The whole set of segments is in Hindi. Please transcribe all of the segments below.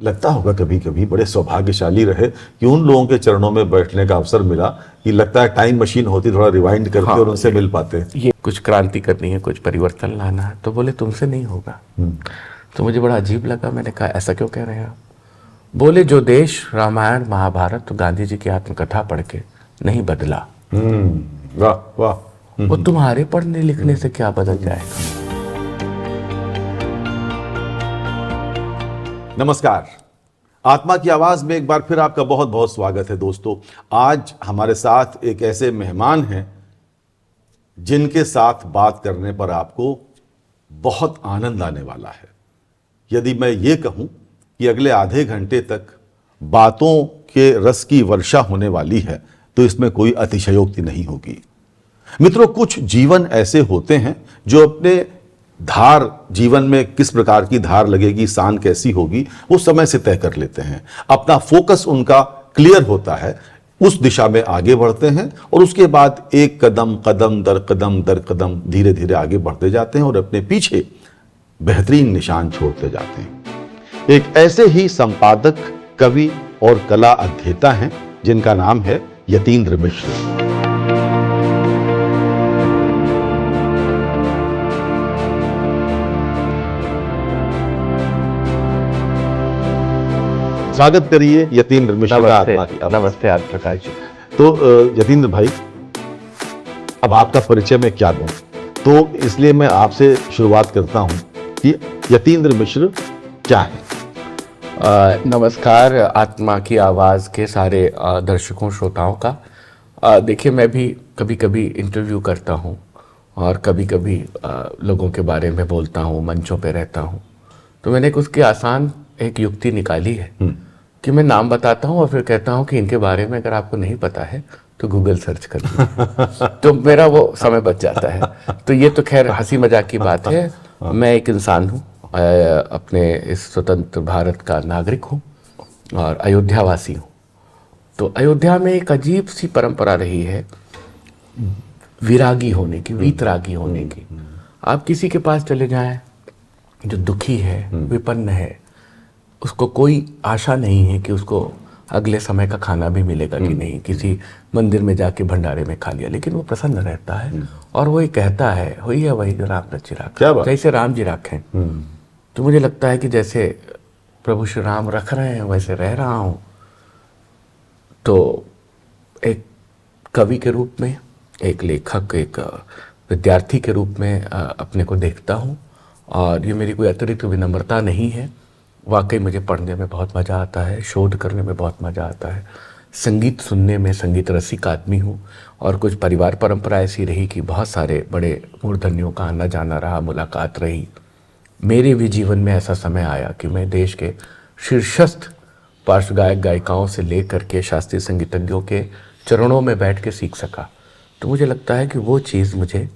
लगता होगा कभी कभी बड़े सौभाग्यशाली रहे कि उन लोगों के चरणों में बैठने का अवसर मिला कि लगता है टाइम मशीन होती, थोड़ा रिवाइंड करते और उनसे मिल पाते। ये कुछ क्रांति करनी है, कुछ परिवर्तन लाना है, तो बोले तुमसे नहीं होगा। तो मुझे बड़ा अजीब लगा। मैंने कहा ऐसा क्यों कह रहे हैं आप? बोले जो देश रामायण महाभारत तो गांधी जी की आत्मकथा पढ़ के नहीं बदला, वाह वाह। वो तुम्हारे पढ़ने लिखने से क्या बदल जाएगा। नमस्कार, आत्मा की आवाज में एक बार फिर आपका बहुत बहुत स्वागत है दोस्तों। आज हमारे साथ एक ऐसे मेहमान हैं जिनके साथ बात करने पर आपको बहुत आनंद आने वाला है। यदि मैं ये कहूं कि अगले आधे घंटे तक बातों के रस की वर्षा होने वाली है तो इसमें कोई अतिशयोक्ति नहीं होगी। मित्रों, कुछ जीवन ऐसे होते हैं जो अपने धार, जीवन में किस प्रकार की धार लगेगी, सान कैसी होगी, वो समय से तय कर लेते हैं। अपना फोकस उनका क्लियर होता है, उस दिशा में आगे बढ़ते हैं और उसके बाद एक कदम कदम दर कदम धीरे धीरे आगे बढ़ते जाते हैं और अपने पीछे बेहतरीन निशान छोड़ते जाते हैं। एक ऐसे ही संपादक, कवि और कला अध्येता हैं जिनका नाम है यतीन्द्र मिश्र। स्वागत करिए यतीन्द्र मिश्र का आत्मा की आवाज। नमस्ते आज प्रकाश जी। तो यतीन्द्र भाई, अब आपका परिचय मैं क्या दूं, तो इसलिए मैं आपसे शुरुआत करता हूं कि यतीन्द्र मिश्र क्या है। नमस्कार आत्मा की आवाज़ के सारे दर्शकों श्रोताओं का। देखिए, मैं भी कभी कभी इंटरव्यू करता हूँ और कभी कभी लोगों के बारे में बोलता हूँ, मंचों पे रहता हूँ। तो मैंने उसकी आसान एक युक्ति निकाली है कि मैं नाम बताता हूँ और फिर कहता हूँ कि इनके बारे में अगर आपको नहीं पता है तो गूगल सर्च कर लीजिए। तो मेरा वो समय बच जाता है। तो ये तो खैर हंसी मजाक की बात है। मैं एक इंसान हूँ, अपने इस स्वतंत्र भारत का नागरिक हूँ और अयोध्यावासी हूँ। तो अयोध्या में एक अजीब सी परंपरा रही है विरागी होने की, वीतरागी होने की। आप किसी के पास चले जाएं जो दुखी है, विपन्न है, उसको कोई आशा नहीं है कि उसको अगले समय का खाना भी मिलेगा कि नहीं, किसी मंदिर में जाके भंडारे में खा लिया, लेकिन वो प्रसन्न रहता है और वो ये कहता है हुई है वही जो राम रचि राखा, जैसे राम जी राखें। तो मुझे लगता है कि जैसे प्रभु श्री राम रख रहे हैं वैसे रह रहा हूँ। तो एक कवि के रूप में, एक लेखक, एक विद्यार्थी के रूप में अपने को देखता हूँ और ये मेरी कोई अतिरिक्त विनम्रता नहीं है। वाकई मुझे पढ़ने में बहुत मज़ा आता है, शोध करने में बहुत मज़ा आता है, संगीत सुनने में, संगीत रसिक आदमी हूँ। और कुछ परिवार परंपरा ऐसी रही कि बहुत सारे बड़े मूर्धन्यों का आना जाना रहा, मुलाकात रही। मेरे भी जीवन में ऐसा समय आया कि मैं देश के शीर्षस्थ पार्श्व गायक गायिकाओं से लेकर के शास्त्रीय संगीतज्ञों के चरणों में बैठ के सीख सका। तो मुझे लगता है कि वो चीज़ मुझे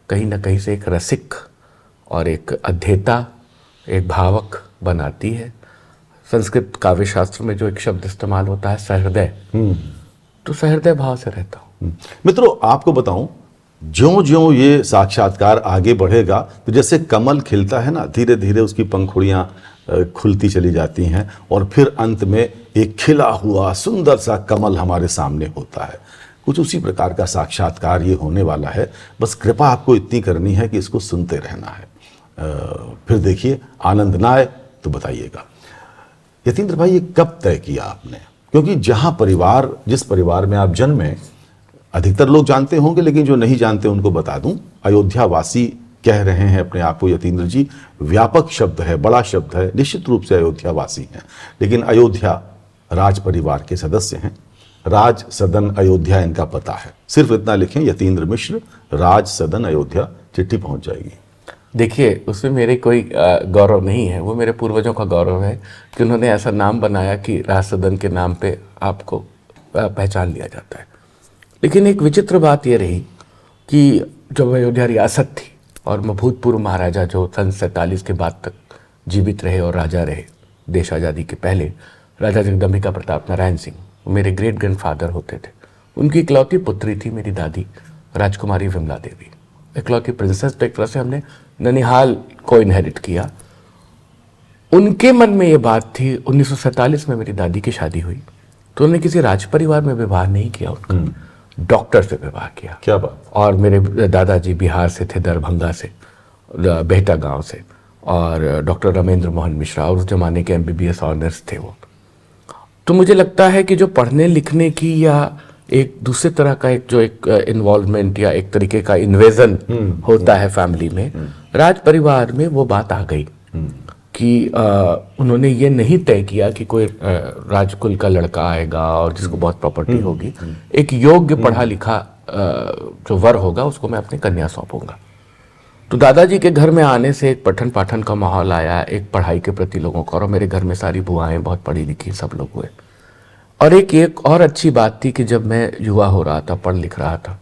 कहीं ना कहीं से एक रसिक और एक अध्येता, एक भावक बनाती है। संस्कृत काव्य शास्त्र में जो एक शब्द इस्तेमाल होता है सहृदय, तो सहृदय भाव से रहता हूँ। मित्रों, आपको बताऊं, ज्यों ज्यों ये साक्षात्कार आगे बढ़ेगा तो जैसे कमल खिलता है ना, धीरे धीरे उसकी पंखुड़ियां खुलती चली जाती हैं और फिर अंत में एक खिला हुआ सुंदर सा कमल हमारे सामने होता है। कुछ उसी प्रकार का साक्षात्कार ये होने वाला है। बस कृपा आपको इतनी करनी है कि इसको सुनते रहना है। फिर देखिए, आनंद ना आए तो बताइएगा। यतीन्द्र भाई, ये कब तय किया आपने? क्योंकि जहां परिवार, जिस परिवार में आप जन्मे, अधिकतर लोग जानते होंगे, लेकिन जो नहीं जानते उनको बता दूं, अयोध्यावासी कह रहे हैं अपने आप को यतीन्द्र जी। व्यापक शब्द है, बड़ा शब्द है, निश्चित रूप से अयोध्यावासी हैं, लेकिन अयोध्या राज परिवार के सदस्य हैं। राज सदन अयोध्या इनका पता है। सिर्फ इतना लिखें, यतीन्द्र मिश्र, राज सदन अयोध्या, चिट्ठी पहुंच जाएगी। देखिए, उसमें मेरे कोई गौरव नहीं है, वो मेरे पूर्वजों का गौरव है कि उन्होंने ऐसा नाम बनाया कि राज सदन के नाम पे आपको पहचान लिया जाता है। लेकिन एक विचित्र बात ये रही कि जब अयोध्या रियासत थी और भूतपूर्व महाराजा जो सन 47 के बाद तक जीवित रहे और राजा रहे, देश आज़ादी के पहले, राजा जगदम्बिका प्रताप नारायण सिंह, वो मेरे ग्रेट ग्रैंडफादर होते थे। उनकी इकलौती पुत्री थी मेरी दादी राजकुमारी विमला देवी, इकलौती प्रिंसेस। तो एक तरह से हमने ननिहाल को इनहेरिट किया। उनके मन में ये बात थी। 1947 में मेरी दादी की शादी हुई तो उन्होंने किसी राज परिवार में विवाह नहीं किया, उनका डॉक्टर से विवाह किया। क्या बात। और मेरे दादाजी बिहार से थे, दरभंगा से, बेहटा गांव से, और डॉक्टर रमेंद्र मोहन मिश्रा, और उस जमाने के MBBS ऑनर्स थे वो। तो मुझे लगता है कि जो पढ़ने लिखने की या एक दूसरे तरह का एक इन्वॉल्वमेंट या एक तरीके का इन्वेजन होता है फैमिली में, राज परिवार में वो बात आ गई कि उन्होंने ये नहीं तय किया कि कोई राजकुल का लड़का आएगा और जिसको बहुत प्रॉपर्टी होगी। एक योग्य पढ़ा लिखा जो वर होगा उसको मैं अपनी कन्या सौंपूंगा। तो दादाजी के घर में आने से एक पठन पाठन का माहौल आया, एक पढ़ाई के प्रति लोगों का, और मेरे घर में सारी बुआएं बहुत पढ़ी लिखी सब लोग हुए। और एक और अच्छी बात थी कि जब मैं युवा हो रहा था, पढ़ लिख रहा था,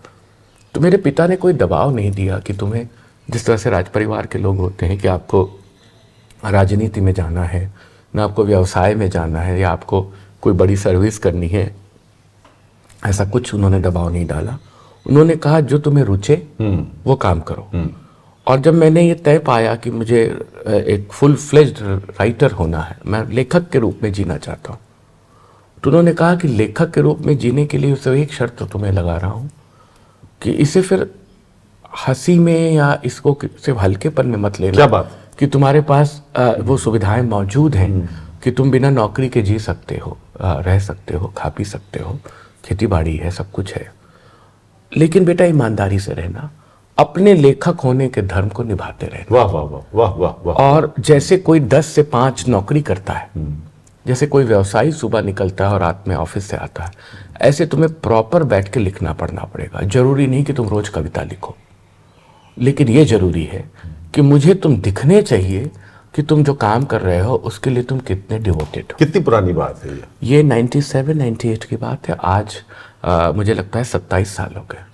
तो मेरे पिता ने कोई दबाव नहीं दिया कि तुम्हें जिस तरह से राज परिवार के लोग होते हैं कि आपको राजनीति में जाना है, ना आपको व्यवसाय में जाना है, या आपको कोई बड़ी सर्विस करनी है, ऐसा कुछ उन्होंने दबाव नहीं डाला। उन्होंने कहा जो तुम्हें रुचे वो काम करो। और जब मैंने ये तय पाया कि मुझे एक फुल फ्लेज्ड राइटर होना है, मैं लेखक के रूप में जीना चाहता हूँ, तो उन्होंने कहा कि लेखक के रूप में जीने के लिए उसे एक शर्त तुम्हें लगा रहा हूँ कि इसे फिर हंसी में या इसको सिर्फ हल्केपन में मत लेना। क्या बात। कि तुम्हारे पास वो सुविधाएं मौजूद हैं कि तुम बिना नौकरी के जी सकते हो, रह सकते हो, खा पी सकते हो, खेती बाड़ी है, सब कुछ है, लेकिन बेटा ईमानदारी से रहना, अपने लेखक होने के धर्म को निभाते रहना। वाह वाह वाह वाह वाह वाह। और जैसे कोई 10 से 5 नौकरी करता है, जैसे कोई व्यवसायी सुबह निकलता है और रात में ऑफिस से आता है, ऐसे तुम्हें प्रॉपर बैठ के लिखना पढ़ना पड़ेगा। जरूरी नहीं कि तुम रोज कविता लिखो, लेकिन ये जरूरी है कि मुझे तुम दिखने चाहिए कि तुम जो काम कर रहे हो उसके लिए तुम कितने डिवोटेड हो। कितनी पुरानी बात है ये 97-98 की बात है। आज मुझे लगता है 27 साल हो गए।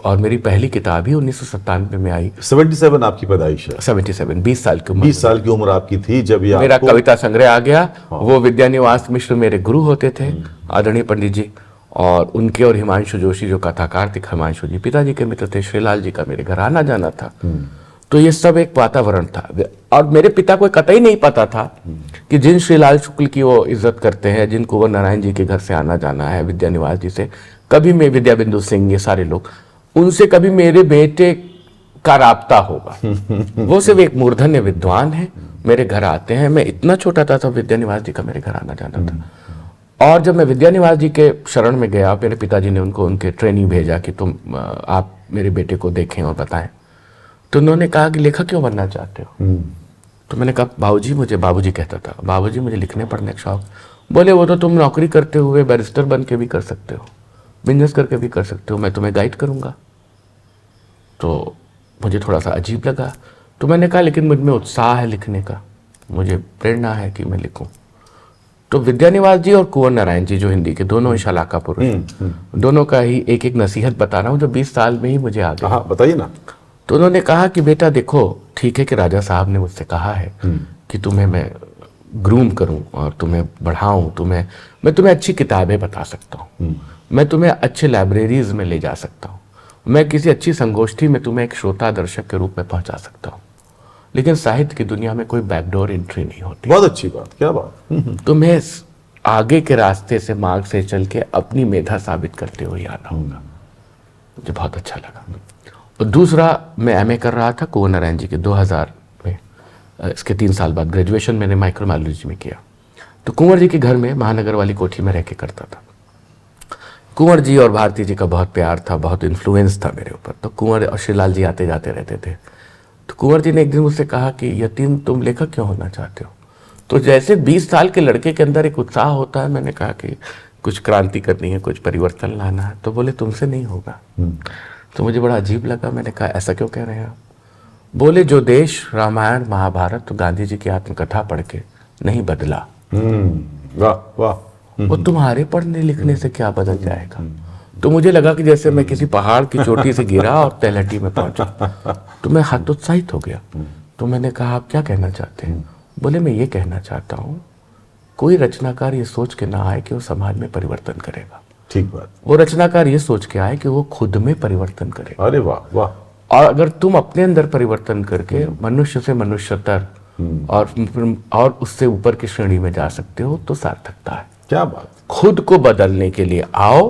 और मेरी पहली किताब ही 1997 में आई। 77 आपकी पैदाइश है। 77, 20 साल की उम्र। 20 साल की उम्र आपकी थी जब ये मेरा कविता संग्रह आ गया। वो विद्यानिवास मिश्र मेरे गुरु होते थे, आदरणीय पंडित जी, और उनके और हिमांशु जोशी जो कथाकार थे, हिमांशु जी पिताजी के मित्र थे, श्रीलाल जी का मेरे घर आना जाना था। तो ये सब एक वातावरण था। और मेरे पिता को कतई नहीं पता था कि जिन श्रीलाल शुक्ल की वो इज्जत करते हैं, जिन कुंवर नारायण जी के घर से आना जाना है, विद्यानिवास जी से, कभी मैं विद्या बिंदु सिंह, ये सारे लोग, उनसे कभी मेरे बेटे का राब्ता होगा। वो सिर्फ एक मूर्धन्य विद्वान है, मेरे घर आते हैं। मैं इतना छोटा था तो विद्यानिवास जी का मेरे घर आना जाना था। और जब मैं विद्यानिवास जी के शरण में गया, मेरे पिताजी ने उनको उनके ट्रेनिंग भेजा कि तुम आप मेरे बेटे को देखें और बताएं। तो उन्होंने कहा कि लेखक क्यों बनना चाहते हो? तो मैंने कहा बाबूजी, मुझे, बाबूजी कहता था, बाबूजी मुझे लिखने पढ़ने का शौक। बोले वो तो तुम नौकरी करते हुए बैरिस्टर बन के भी कर सकते हो, बिजनेस करके भी कर सकते हो, मैं तुम्हें गाइड करूंगा। तो मुझे थोड़ा सा अजीब लगा। तो मैंने कहा लेकिन मुझ में उत्साह है लिखने का, मुझे प्रेरणा है कि मैं लिखूं। तो विद्यानिवास जी और कुंवर नारायण जी, जो हिंदी के दोनों शलाका पुरुष, दोनों का ही एक एक नसीहत बता रहा हूँ जो 20 साल में ही मुझे आ गया। हाँ बताइए ना। तो उन्होंने कहा कि बेटा देखो, ठीक है कि राजा साहब ने मुझसे कहा है कि तुम्हें मैं ग्रूम करूं और तुम्हें बढ़ाऊं, मैं तुम्हें अच्छी किताबें बता सकता हूं, मैं तुम्हें अच्छे लाइब्रेरीज में ले जा सकता हूं, मैं किसी अच्छी संगोष्ठी में तुम्हें एक श्रोता दर्शक के रूप में पहुंचा सकता हूं, लेकिन साहित्य की दुनिया में कोई बैकडोर एंट्री नहीं होती। बहुत अच्छी बात, क्या बात। तुम्हें आगे के रास्ते से, मार्ग से चल के अपनी मेधा साबित करते हुए आना होगा। मुझे बहुत अच्छा लगा। और दूसरा, मैं एमए कर रहा था कुंवर नारायण जी के 2000 में। इसके 3 साल बाद ग्रेजुएशन मैंने माइक्रोबायोलॉजी में किया। तो कुंवर जी के घर में महानगर वाली कोठी में रह के करता था। कुंवर जी और भारती जी का बहुत प्यार था, बहुत इन्फ्लुएंस था मेरे ऊपर। तो कुंवर और श्रीलाल जी आते जाते रहते थे। तो कुंवर जी ने एक दिन मुझसे कहा कि यतीन, तुम लेखक क्यों होना चाहते हो? तो जैसे 20 साल के लड़के के अंदर एक उत्साह होता है, मैंने कहा कि कुछ क्रांति करनी है, कुछ परिवर्तन लाना है। तो बोले तुमसे नहीं होगा। तो मुझे बड़ा अजीब लगा। मैंने कहा ऐसा क्यों कह रहे हैं आप? बोले जो देश रामायण महाभारत तो गांधी जी की आत्मकथा पढ़ के नहीं बदला, वाह वाह, वो तुम्हारे पढ़ने लिखने से क्या बदल जाएगा? तो मुझे लगा कि जैसे मैं किसी पहाड़ की चोटी से गिरा और तलहटी में पहुंचा। तो मैं हतोत्साहित हो गया। तो मैंने कहा आप क्या कहना चाहते हैं? बोले मैं ये कहना चाहता हूँ, कोई रचनाकार ये सोच के ना आए कि वो समाज में परिवर्तन करेगा। ठीक बात। वो रचनाकार ये सोच के आए कि वो खुद में परिवर्तन करेगा। अरे वाह वाह। और अगर तुम अपने अंदर परिवर्तन करके मनुष्य से मनुष्यतर और उससे ऊपर की श्रेणी में जा सकते हो तो सार्थकता है। क्या बात, खुद को बदलने के लिए आओ,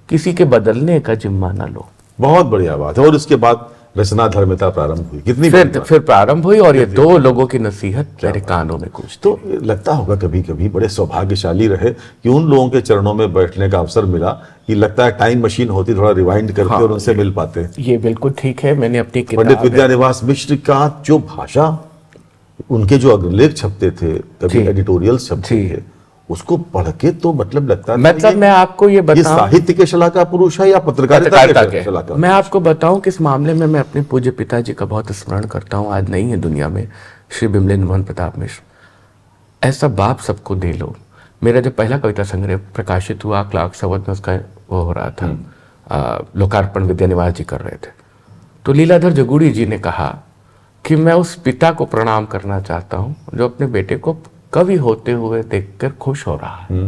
किसी के बदलने का जिम्मा ना लो। बहुत बढ़िया बात है। और उसके बाद रचना धर्मिता प्रारंभ हुई, कितनी बड़ी बात। फिर प्रारंभ हुई और ये दो लोगों की नसीहत मेरे कानों में गूंजती। तो लगता होगा कभी कभी बड़े सौभाग्यशाली रहे कि उन लोगों के चरणों में बैठने का अवसर मिला कि लगता है टाइम मशीन होती, थोड़ा रिवाइंड करते और उनसे मिल पाते। ये बिल्कुल ठीक है। मैंने अपनी पंडित विद्यानिवास मिश्र का जो भाषा, उनके जो अग्रलेख छपते थे, कभी एडिटोरियल्स छपते थे, उसको पढ़ के तो मतलब लगता था मैं आपको ये बताऊं, साहित्य के शलाका पुरुष है या पत्रकारिता के शलाका। मैं आपको बताऊं कि इस मामले में मैं अपने पूज्य पिताजी का बहुत स्मरण करता हूं। आज नहीं है दुनिया में, श्री बिमलेन्द्र मोहन प्रताप मिश्र। ऐसा बाप सबको दे लो। मेरा जब पहला कविता संग्रह प्रकाशित हुआ, क्लार्क संवत में उसका वो हो रहा था, लोकार्पण विद्यानिवास जी कर रहे थे, तो लीलाधर जगूड़ी जी ने कहा कि मैं उस पिता को प्रणाम करना चाहता हूं जो अपने बेटे को कवि होते हुए देखकर खुश हो रहा है।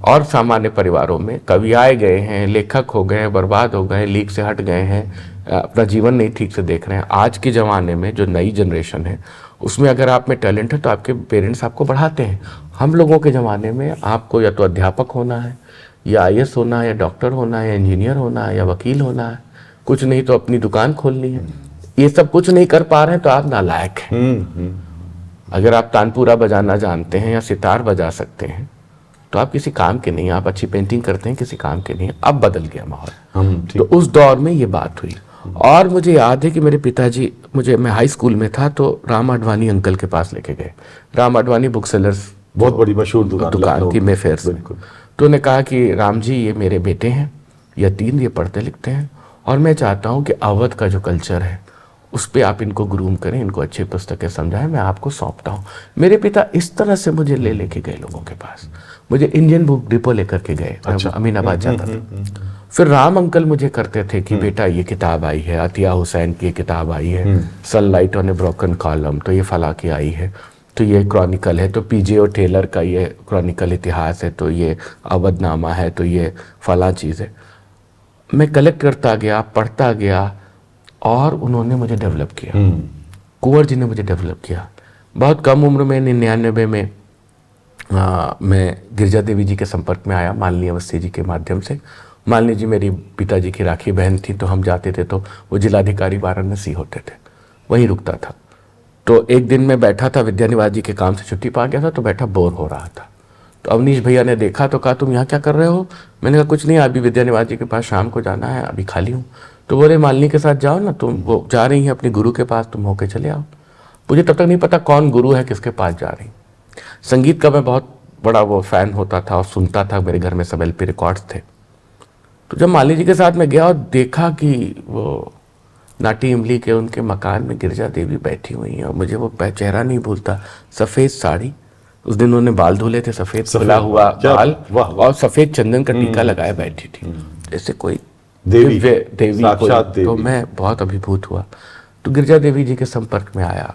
और सामान्य परिवारों में कवि आए गए हैं, लेखक हो गए, बर्बाद हो गए, लीक से हट गए हैं, अपना जीवन नहीं ठीक से देख रहे हैं। आज के ज़माने में जो नई जनरेशन है उसमें अगर आप में टैलेंट है तो आपके पेरेंट्स आपको बढ़ाते हैं। हम लोगों के ज़माने में आपको या तो अध्यापक होना है, या IAS होना है, या डॉक्टर होना है, या इंजीनियर होना है, या वकील होना है, कुछ नहीं तो अपनी दुकान खोलनी है। ये सब कुछ नहीं कर पा रहे हैं तो आप नालायक हैं। अगर आप तानपुरा बजाना जानते हैं या सितार बजा सकते हैं तो आप किसी काम के नहीं, आप अच्छी पेंटिंग करते हैं, किसी काम के नहीं। अब बदल गया माहौल। तो उस दौर में ये बात हुई। और मुझे याद है कि मेरे पिताजी, मैं हाई स्कूल में था तो राम आडवाणी अंकल के पास लेके गए। राम आडवाणी बुक सेलर्स, बहुत बड़ी मशहूर दुकान की मेफेयर से। तो उन्होंने कहा कि राम जी, ये मेरे बेटे हैं, यतीम, ये पढ़ते लिखते हैं, और मैं चाहता हूँ कि अवध का जो कल्चर है उस पर आप इनको ग्रूम करें, इनको अच्छी पुस्तकें समझाएं, मैं आपको सौंपता हूँ। मेरे पिता इस तरह से मुझे लेके गए लोगों के पास। मुझे इंडियन बुक डिपो लेकर के गए। अच्छा। अमीनाबाद जाता था। फिर राम अंकल मुझे करते थे कि बेटा ये किताब आई है, अतिया हुसैन की किताब आई है, sunlight on A broken column, तो ये फला की आई है, तो ये क्रॉनिकल है, तो PJ टेलर का ये क्रॉनिकल इतिहास है, तो ये अवधनामा है, तो ये फला चीज़ है। मैं कलेक्ट करता गया, पढ़ता गया, और उन्होंने मुझे डेवलप किया। कुंवर जी ने मुझे डेवलप किया। बहुत कम उम्र में 99 में मैं गिरजा देवी जी के संपर्क में आया, मालिनी अवस्थी जी के माध्यम से। मालिनी जी मेरी पिताजी की राखी बहन थी, तो हम जाते थे तो वो जिलाधिकारी वाराणसी होते थे, वहीं रुकता था। तो एक दिन मैं बैठा था, विद्यानिवास जी के काम से छुट्टी पा गया था, तो बैठा बोर हो रहा था। तो अवनीश भैया ने देखा तो कहा, तुम यहाँ क्या कर रहे हो? मैंने कहा कुछ नहीं, अभी विद्यानिवास जी के पास शाम को जाना है, अभी खाली हूँ। तो बोले मालिनी के साथ जाओ ना, तुम वो जा रही हैं अपने गुरु के पास, तुम होके चले आओ। मुझे तब तक नहीं पता कौन गुरु है, किसके पास जा रही। संगीत का मैं बहुत बड़ा वो फैन होता था और सुनता था, मेरे घर में सब LP रिकॉर्ड्स थे। तो जब मालिनी जी के साथ मैं गया और देखा कि वो नाटी इमली के उनके मकान में गिरजा देवी बैठी हुई हैं, और मुझे वो चेहरा नहीं भूलता, सफ़ेद साड़ी, उस दिन उन्होंने बाल धुले थे, सफ़ेद खुला हुआ बाल, और सफ़ेद चंदन का टीका लगाए बैठी थी, जैसे कोई देवी कोई। तो मैं बहुत अभिभूत हुआ। तो गिरजा देवी जी के संपर्क में आया,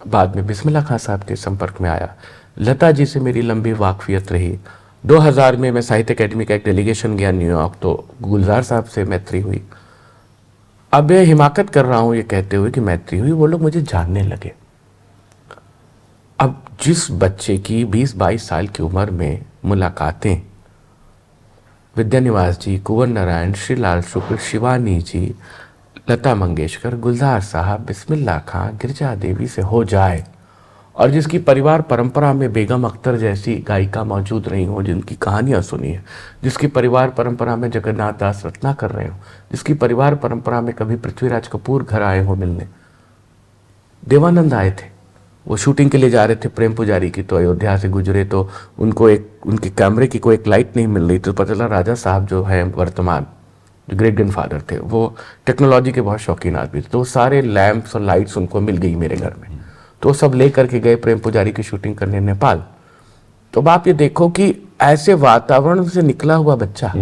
बाद में बिस्मिल्लाह खां साहब के संपर्क में आया। लता जी से मेरी लंबी वाकफियत रही। 2000 में मैं साहित्य अकेडमी का एक डेलीगेशन गया न्यूयॉर्क, तो गुलजार साहब से मैत्री हुई। अब मैं हिमाकत कर रहा हूँ ये कहते हुए कि मैत्री हुई, वो लोग मुझे जानने लगे। अब जिस बच्चे की 20-22 साल की उम्र में मुलाकातें विद्यानिवास जी, कुंवर नारायण, श्रीलाल शुक्ल, शिवानी जी, लता मंगेशकर, गुलजार साहब, बिस्मिल्लाह खां, गिरजा देवी से हो जाए, और जिसकी परिवार परंपरा में बेगम अख्तर जैसी गायिका मौजूद रही हो, जिनकी कहानियाँ सुनी है, जिसकी परिवार परंपरा में जगन्नाथ दास रत्नाकर रहे हो, जिसकी परिवार परंपरा में कभी पृथ्वीराज कपूर घर आए हो मिलने, देवानंद आए थे, वो शूटिंग के लिए जा रहे थे प्रेम पुजारी की, तो अयोध्या से गुजरे तो उनको उनके कैमरे की कोई एक लाइट नहीं मिल रही, तो पता चला राजा साहब जो है वर्तमान, जो ग्रेट ग्रैंडफादर थे, वो टेक्नोलॉजी के बहुत शौकीन आदमी थे, तो सारे लैंप्स और लाइट्स उनको मिल गई मेरे घर में, तो सब ले करके गए प्रेम पुजारी की शूटिंग करने नेपाल। तो अब आप ये देखो कि ऐसे वातावरण से निकला हुआ बच्चा,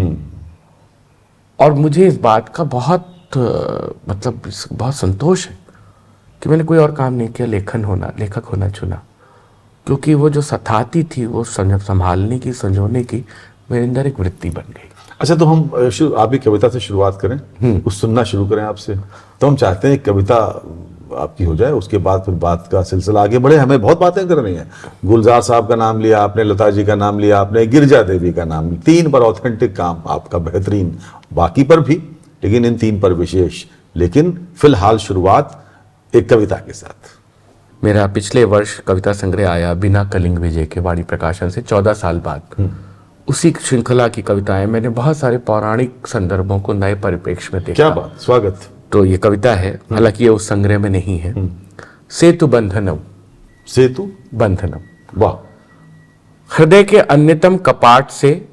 और मुझे इस बात का बहुत बहुत संतोष है कि मैंने कोई और काम नहीं किया, लेखक होना चुना, क्योंकि वो जो सताती थी वो संभालने की, संजोने की मेरे अंदर एक वृत्ति बन गई। अच्छा, तो हम आपकी कविता से शुरुआत करें, कुछ सुनना शुरू करें आपसे। तो हम चाहते हैं कविता आपकी हो जाए, उसके बाद फिर बात का सिलसिला आगे बढ़े। हमें बहुत बातें करनी है। गुलजार साहब का नाम लिया आपने, लता जी का नाम लिया आपने, गिरिजा देवी का नाम, 3 पर ऑथेंटिक काम आपका बेहतरीन, बाकी पर भी, लेकिन इन 3 पर विशेष। लेकिन फिलहाल शुरुआत एक कविता के साथ। मेरा पिछले वर्ष कविता संग्रह आया बिना कलिंग विजय के वाणी प्रकाशन से 14 साल बाद। उसी श्रृंखला की कविताएं मैंने बहुत सारे पौराणिक संदर्भों को नए परिप्रेक्ष्य में देखा। क्या बात, स्वागत। तो ये कविता है, हालांकि ये उस संग्रह में नहीं है। सेतु बंधनम। सेतु बंधनम। वाह। हृदय के अन्यतम कपाट से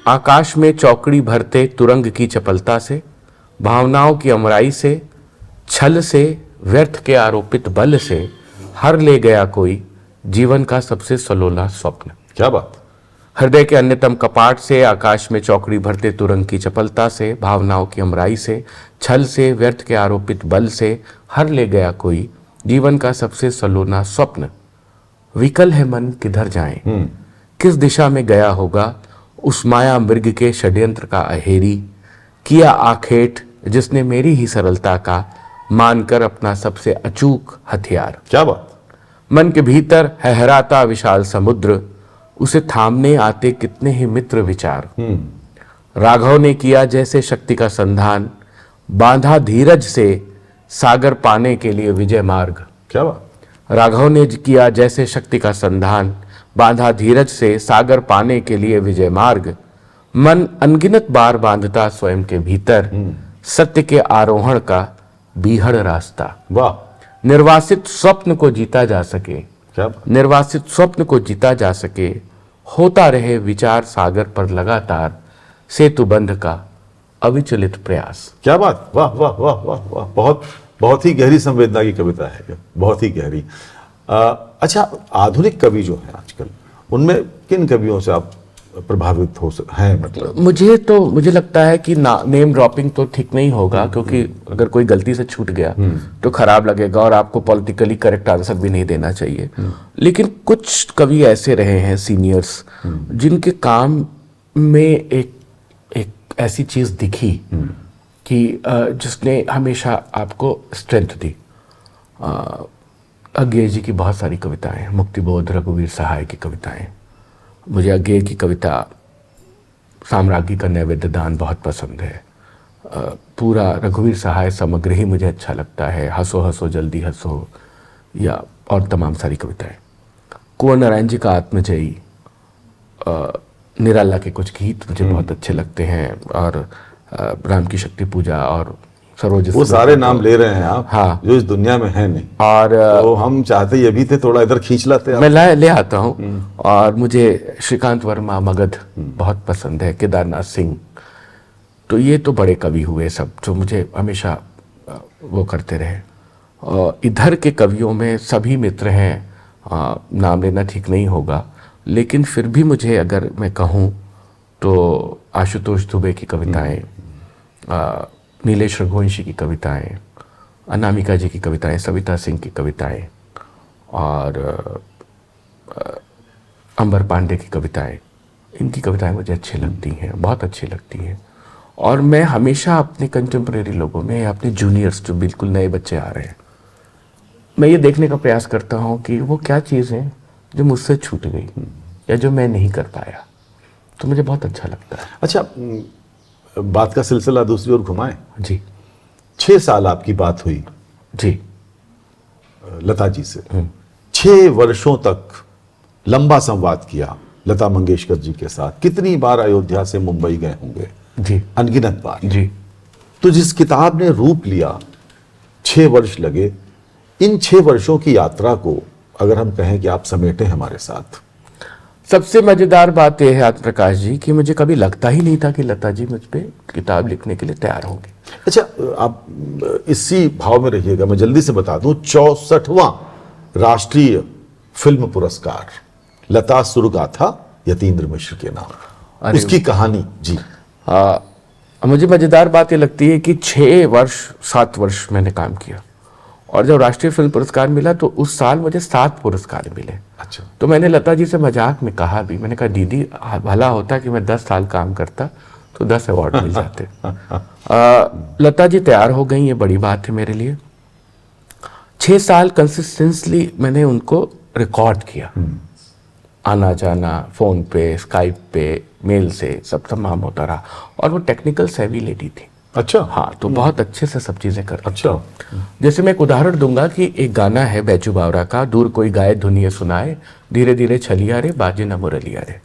आकाश में चौकड़ी भरते तुरंग की चपलता से, भावनाओं की अमराई से, छल से, व्यर्थ के आरोपित बल से हर ले गया कोई जीवन का सबसे सलोला स्वप्न। क्या बात। हृदय के अन्यतम कपाट से आकाश में चौकड़ी भरते तुरंग की चपलता से, भावनाओं की अमराई से, छल से, व्यर्थ के आरोपित बल से हर ले गया कोई जीवन का सबसे सलोना स्वप्न। विकल है मन किधर जाए, किस दिशा में गया होगा उस माया मृग के षड्यंत्र का अहेरी। किया आखेट जिसने मेरी ही सरलता का मानकर अपना सबसे अचूक हथियार। क्या बात। मन के भीतर हैराता विशाल समुद्र, उसे थामने आते कितने ही मित्र विचार। राघव ने किया जैसे शक्ति का संधान, बांधा धीरज से सागर पाने के लिए विजय मार्ग। क्या बात। राघव ने किया जैसे शक्ति का संधान, बांधा धीरज से सागर पाने के लिए विजय मार्ग। मन अनगिनत बार बांधता स्वयं के भीतर, सत्य के आरोहण का बीहड़ रास्ता। वाह। निर्वासित स्वप्न को जीता जा सके, क्या बात। निर्वासित स्वप्न को जीता जा सके, होता रहे विचार सागर पर लगातार, सेतु बंध का अविचलित प्रयास। क्या बात। वाह वाह वाह वाह वाह। बहुत बहुत ही गहरी संवेदना की कविता है, बहुत ही गहरी। अच्छा, आधुनिक कवि जो है आजकल, उनमें किन कवियों से आप प्रभावित हैं? मतलब मुझे लगता है कि नेम ड्रॉपिंग तो ठीक नहीं होगा, क्योंकि अगर कोई गलती से छूट गया तो खराब लगेगा और आपको पॉलिटिकली करेक्ट आंसर भी नहीं देना चाहिए। लेकिन कुछ कवि ऐसे रहे हैं सीनियर्स, जिनके काम में एक ऐसी चीज दिखी कि जिसने हमेशा आपको स्ट्रेंथ दी। अज्ञेय जी की बहुत सारी कविताएं, मुक्तिबोध, रघुवीर सहाय की कविताएं। मुझे अज्ञेय की कविता साम्राज्ञी का नैवेद्य दान बहुत पसंद है। पूरा रघुवीर सहाय समग्र ही मुझे अच्छा लगता है। हंसो हंसो जल्दी हंसो, या और तमाम सारी कविताएं। कुंवर नारायण जी का आत्मजयी, निराला के कुछ गीत मुझे बहुत अच्छे लगते हैं, और राम की शक्ति पूजा और सरोज। वो सारे नाम ले रहे हैं आप, हाँ, जो इस दुनिया में है नहीं। और तो हम चाहते ये भी थे थोड़ा इधर खींच लाते आप। मैं ले आता हूँ। और मुझे श्रीकांत वर्मा, मगध बहुत पसंद है, केदारनाथ सिंह। तो ये तो बड़े कवि हुए सब, जो मुझे हमेशा वो करते रहे। और इधर के कवियों में सभी मित्र हैं, नाम लेना ठीक नहीं होगा, लेकिन फिर भी मुझे अगर मैं कहूँ तो आशुतोष दुबे की कविताएं, नीलेश रघुवंशी की कविताएं, अनामिका जी की कविताएं, सविता सिंह की कविताएं, और अंबर पांडे की कविताएं, इनकी कविताएं मुझे अच्छी लगती हैं, बहुत अच्छी लगती हैं। और मैं हमेशा अपने कंटेम्प्रेरी लोगों में, अपने जूनियर्स जो बिल्कुल नए बच्चे आ रहे हैं, मैं ये देखने का प्रयास करता हूँ कि वो क्या चीज़ है जो मुझसे छूट गई या जो मैं नहीं कर पाया। तो मुझे बहुत अच्छा लगता है। अच्छा, बात का सिलसिला दूसरी ओर घुमाएं। जी। 6 साल आपकी बात हुई जी लता जी से। 6 वर्षों तक लंबा संवाद किया लता मंगेशकर जी के साथ। कितनी बार अयोध्या से मुंबई गए होंगे? जी, अनगिनत बार। जी। तो जिस किताब ने रूप लिया, 6 वर्ष लगे। इन 6 वर्षों की यात्रा को अगर हम कहें कि आप समेटें हमारे साथ। सबसे मजेदार बात यह है आत्म प्रकाश जी कि मुझे कभी लगता ही नहीं था कि लता जी मुझ पे किताब लिखने के लिए तैयार होंगे। अच्छा, आप इसी भाव में रहिएगा, मैं जल्दी से बता दूं। 64वां राष्ट्रीय फिल्म पुरस्कार लता सुरगाथा यतीन्द्र मिश्र के नाम, उसकी कहानी। जी। मुझे मजेदार बात ये लगती है कि 6 वर्ष 7 वर्ष मैंने काम किया, और जब राष्ट्रीय फिल्म पुरस्कार मिला तो उस साल मुझे 7 पुरस्कार मिले। अच्छा। तो मैंने लता जी से मजाक में कहा भी, मैंने कहा दीदी भला होता कि मैं 10 साल काम करता तो 10 अवार्ड मिल जाते। लता जी तैयार हो गई, ये बड़ी बात है मेरे लिए। 6 साल कंसिस्टेंटली मैंने उनको रिकॉर्ड किया, आना जाना, फ़ोन पे, स्काइप पे, मेल से सब तमाम होता रहा। और वो टेक्निकल सेवी लेडी थी। अच्छा। हाँ, तो बहुत अच्छे से सब चीज़ें करती। अच्छा। जैसे मैं एक उदाहरण दूंगा कि एक गाना है बैजू बावरा का, दूर कोई गाए धुनिया सुनाए, धीरे धीरे छलिया रे बाजे न मुरलिया रे।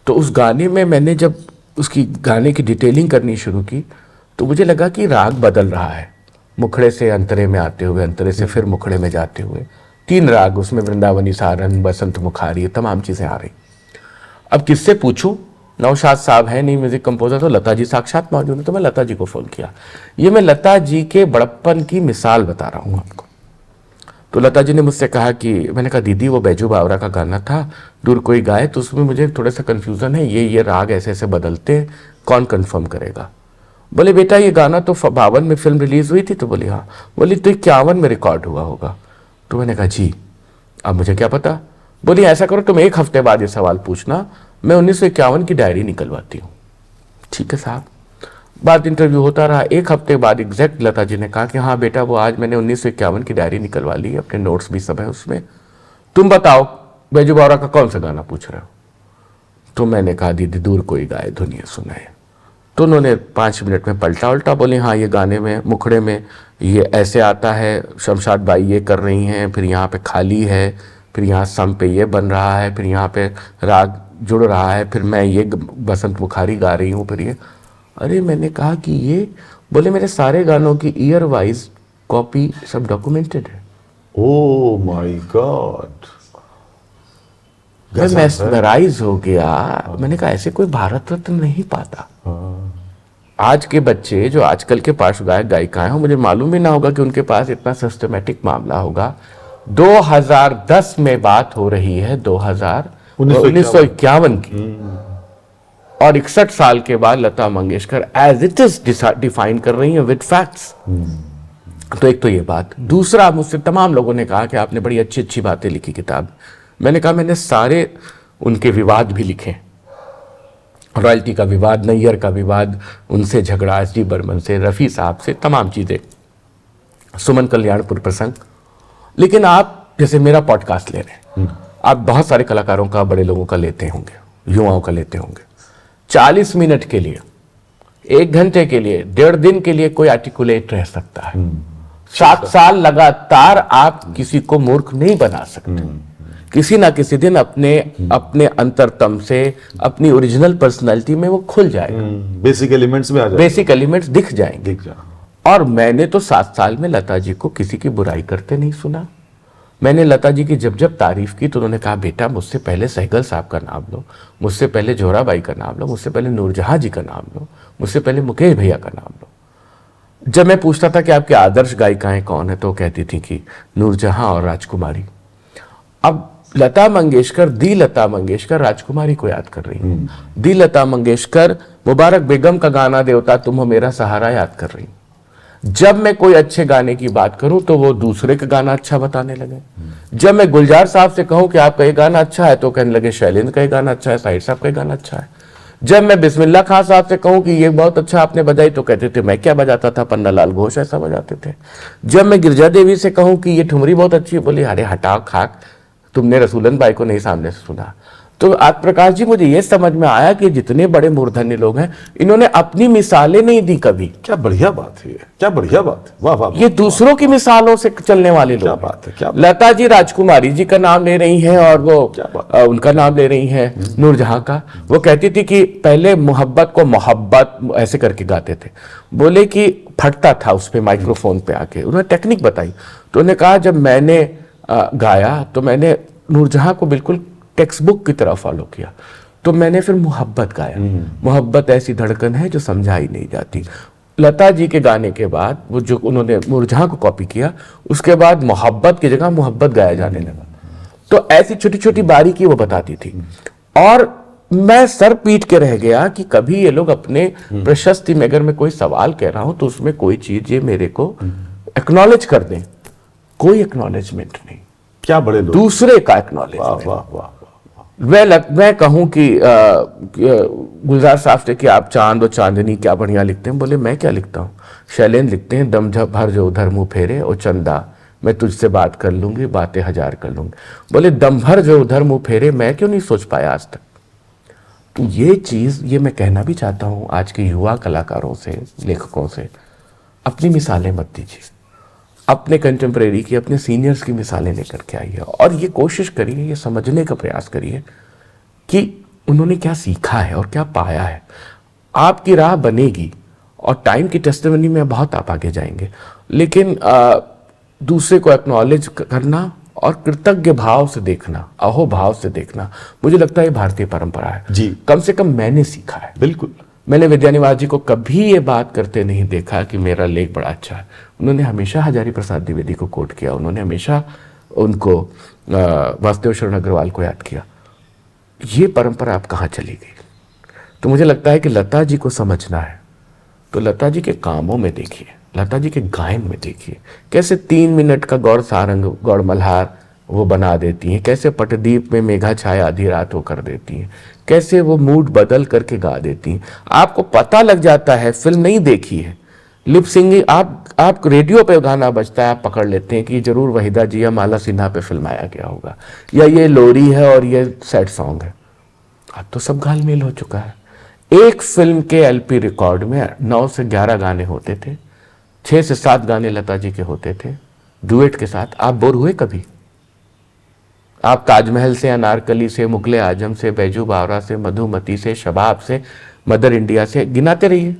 तो उस गाने में मैंने जब उसकी गाने की डिटेलिंग करनी शुरू की तो मुझे लगा कि राग बदल रहा है, मुखड़े से अंतरे में आते हुए, अंतरे से फिर मुखड़े में जाते हुए, 3 राग उसमें, वृंदावनी सारन, बसंत मुखारी, तमाम चीज़ें आ रही। अब किससे पूछूं? नौशाद साहब है नहीं म्यूजिक कंपोजर, तो लता जी साक्षात मौजूद है, तो मैं लता जी को फ़ोन किया। ये मैं लता जी के बड़प्पन की मिसाल बता रहा हूँ आपको। तो लता जी ने मुझसे कहा कि, मैंने कहा दीदी वो बैजू बावरा का गाना था, दूर कोई गाए, तो उसमें मुझे थोड़ा सा कन्फ्यूज़न है, ये राग ऐसे ऐसे बदलते हैं, कौन कंफर्म करेगा? बोले बेटा ये गाना तो 52 में फिल्म रिलीज़ हुई थी। तो बोली हाँ। बोली तो 51 में रिकॉर्ड हुआ होगा। तो मैंने कहा जी, अब मुझे क्या पता। बोली ऐसा करो तुम 1 हफ्ते बाद ये सवाल पूछना, मैं 1951 की डायरी निकलवाती हूँ। ठीक है साहब। बाद इंटरव्यू होता रहा। 1 हफ्ते बाद एग्जैक्ट लता जी ने कहा कि हाँ बेटा वो आज मैंने 1951 की डायरी निकलवा ली है, अपने नोट्स भी सब है उसमें, तुम बताओ बैजू बावरा का कौन सा गाना पूछ रहे हो? तो मैंने कहा दीदी दूर कोई गाए धुनिया सुनाए। तो उन्होंने 5 मिनट में पलटा उल्टा, बोले हाँ ये गाने में मुखड़े में ये ऐसे आता है, शमशाद बाई ये कर रही हैं, फिर यहाँ पे खाली है, फिर यहाँ सम पे ये बन रहा है, फिर यहाँ पे राग जुड़ रहा है, फिर मैं ये बसंत मुखारी गा रही हूँ, फिर ये। अरे मैंने कहा कि ये, बोले मेरे सारे गानों की ईयर वाइज कॉपी सब डॉक्यूमेंटेड है। ओ माय गॉड, मैं मेस्मराइज हो गया। मैंने कहा ऐसे कोई भारत रत्न नहीं पाता। आज के बच्चे जो आजकल के पार्श्व गायक गायिकाएं हो, मुझे मालूम भी ना होगा कि उनके पास इतना सिस्टमेटिक मामला होगा। 2010 में बात हो रही है, 1951 की, और 61 साल के बाद Lata Mangeshkar as it is define कर रही है विद फैक्ट्स। तो एक तो ये बात। दूसरा, मुझसे तमाम लोगों ने कहा कि आपने बड़ी अच्छी अच्छी बातें लिखी किताब। मैंने कहा मैंने सारे उनके विवाद भी लिखे, रॉयल्टी का विवाद, नैयर का विवाद, उनसे झगड़ा, एस.डी. बर्मन से, रफ़ी साहब से, तमाम चीज़ें, सुमन कल्याणपुर प्रसंग। लेकिन आप जैसे मेरा पॉडकास्ट ले रहे हैं, आप बहुत सारे कलाकारों का, बड़े लोगों का लेते होंगे, युवाओं का लेते होंगे। 40 मिनट के लिए, 1 घंटे के लिए, 1.5 दिन के लिए कोई आर्टिकुलेट रह सकता है। 7 साल लगातार आप किसी को मूर्ख नहीं बना सकते। किसी ना किसी दिन अपने अंतरतम से, अपनी ओरिजिनल पर्सनालिटी में वो खुल जाएगा। बेसिक एलिमेंट्स में आ जाएगा, बेसिक एलिमेंट्स दिख जाएंगे। और मैंने तो 7 साल में लता जी को किसी की बुराई करते नहीं सुना। मैंने लता जी की जब जब तारीफ की तो उन्होंने कहा बेटा मुझसे पहले सहगल साहब का नाम लो, मुझसे पहले जोहराबाई का नाम लो, मुझसे पहले नूरजहां जी का नाम लो, मुझसे पहले मुकेश भैया का नाम लो। जब मैं पूछता था कि आपकी आदर्श गायिकाएं कौन है, तो कहती थी कि नूरजहां और राजकुमारी। अब लता मंगेशकर, दी लता मंगेशकर राजकुमारी को याद कर रही है। दी लता मंगेशकर मुबारक बेगम का गाना देवता तुम हो मेरा सहारा याद कर रही। जब मैं कोई अच्छे गाने की बात करूं तो वो दूसरे का गाना अच्छा बताने लगे। जब मैं गुलजार साहब से कहूं कि आपका ये गाना अच्छा है तो कहने लगे शैलेंद्र का ये गाना अच्छा है, साहिर साहब का ये गाना अच्छा है। जब मैं बिस्मिल्लाह खान साहब से कहूं कि ये बहुत अच्छा आपने बजाई तो कहते थे मैं क्या बजाता था, पन्ना लाल घोष ऐसा बजाते थे। जब मैं गिरजा देवी से कहूं कि ये ठुमरी बहुत अच्छी है, बोली अरे हटाओ खाक, तुमने रसूलन बाई को नहीं सामने से सुना। तो आज प्रकाश जी मुझे ये समझ में आया कि जितने बड़े मूर्धन्य लोग हैं इन्होंने अपनी मिसालें नहीं दी कभी। क्या बढ़िया बात है, क्या बढ़िया बात है, वाह वाह। ये दूसरों की मिसालों से चलने वाले लोग। क्या बात है, क्या बात। लता जी राजकुमारी जी का नाम ले रही हैं और वो उनका नाम ले रही हैं नूरजहां का। वो कहती थी कि पहले मोहब्बत को मोहब्बत ऐसे करके गाते थे, बोले कि फटता था उस पर माइक्रोफोन पे आके। उन्होंने टेक्निक बताई तो उन्होंने कहा जब मैंने गाया तो मैंने नूरजहां को बिल्कुल टेक्स्ट बुक की तरह फॉलो किया। तो मैंने फिर मोहब्बत गाया, मोहब्बत ऐसी धड़कन है जो समझाई नहीं जाती। लता जी के गाने के बाद वो जो उन्होंने नूरजहां को कॉपी किया, उसके बाद मोहब्बत की जगह मोहब्बत गाया जाने लगा। तो ऐसी छोटी छोटी बारीकी वो बताती थी और मैं सर पीट के रह गया कि कभी ये लोग अपने प्रशस्ति में अगर मैं कोई सवाल कह रहा हूं तो उसमें कोई चीज ये मेरे को एक्नॉलेज कर दें। कोई एक्नॉलेजमेंट नहीं। क्या बड़े लोग, दूसरे का एक्नॉलेजमेंट। वाह वाह। मैं कहूं कि गुलजार साहब से कि आप चांद और चांदनी क्या बढ़िया लिखते हैं, बोले मैं क्या लिखता हूं, शैलेंद्र लिखते हैं दम भर जो उधर मुंह फेरे और चंदा मैं तुझसे बात कर लूंगी, बातें हजार कर लूंगी। बोले दम भर जो उधर मुंह फेरे, मैं क्यों नहीं सोच पाया आज तक। तो ये चीज़, ये मैं कहना भी चाहता हूँ आज के युवा कलाकारों से, लेखकों से, अपनी मिसालें मत दीजिए, अपने कंटेम्प्रेरी की, अपने सीनियर्स की मिसालें लेकर के आइए और ये कोशिश करिए, ये समझने का प्रयास करिए कि उन्होंने क्या सीखा है और क्या पाया है। आपकी राह बनेगी और टाइम की टेस्टिमनी में बहुत आप आगे जाएंगे, लेकिन दूसरे को एक्नॉलेज करना और कृतज्ञ भाव से देखना, अहो भाव से देखना, मुझे लगता है ये भारतीय परंपरा है जी। कम से कम मैंने सीखा है। बिल्कुल। मैंने विद्यानिवास जी को कभी ये बात करते नहीं देखा कि मेरा लेख बड़ा अच्छा है। उन्होंने हमेशा हजारी प्रसाद द्विवेदी को कोट किया, उन्होंने हमेशा उनको वासुदेव शरण अग्रवाल को याद किया। ये परंपरा अब कहाँ चली गई? तो मुझे लगता है कि लता जी को समझना है तो लता जी के कामों में देखिए, लता जी के गायन में देखिए, कैसे 3 मिनट का गौड़ सारंग, गौड़ मल्हार वो बना देती हैं, कैसे पटदीप में मेघा छाया आधी रात वो कर देती हैं, कैसे वो मूड बदल करके गा देती हैं। आपको पता लग जाता है, फिल्म नहीं देखी है, लिप सिंगिंग, आप रेडियो पे गाना बजता है, आप पकड़ लेते हैं कि जरूर वहीदा जी या माला सिन्हा पे फिल्माया गया होगा, या ये लोरी है और ये सैड सॉन्ग है। अब तो सब घालमेल हो चुका है। एक फिल्म के एलपी रिकॉर्ड में 9 से 11 गाने होते थे, 6 से 7 गाने लता जी के होते थे डुएट के साथ। आप बोर हुए कभी? आप ताजमहल से, अनारकली से, मुगले आजम से, बैजू बावरा से, मधुमती से, शबाब से, मदर इंडिया से, गिनाते रहिए।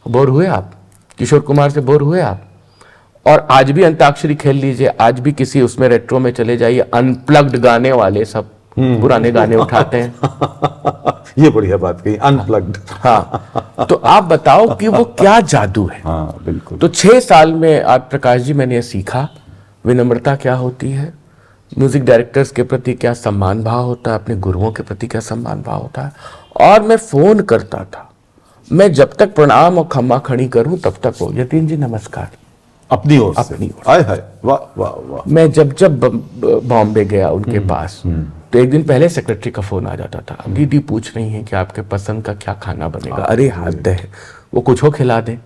बोर हुए आप? किशोर कुमार से बोर हुए आप? और आज भी अंताक्षरी खेल लीजिए, आज भी किसी उसमें रेट्रो में चले जाइए, अनप्लग्ड गाने वाले सब पुराने गाने उठाते हैं। ये बढ़िया बात कही, अनप्लग्ड। हाँ, तो आप बताओ कि वो क्या जादू है। हाँ बिल्कुल। तो 6 साल में आप प्रकाश जी मैंने ये सीखा, विनम्रता क्या होती है, म्यूजिक डायरेक्टर्स के प्रति क्या सम्मान भाव होता है, अपने गुरुओं के प्रति क्या सम्मान भाव होता है। और मैं फोन करता था, मैं जब तक प्रणाम और खम्मा खड़ी करूं तब तक वो, यतीन जी नमस्कार, अपनी ओर से। अपनी ओर। हाय हाय, वाह वाह वाह। मैं जब बॉम्बे गया उनके पास, तो एक दिन पहले सेक्रेटरी का फोन आ जाता था, दीदी पूछ रही हैं कि आपके पसंद का क्या खाना बनेगा। अरे हद है, वो कुछ हो खिला दें।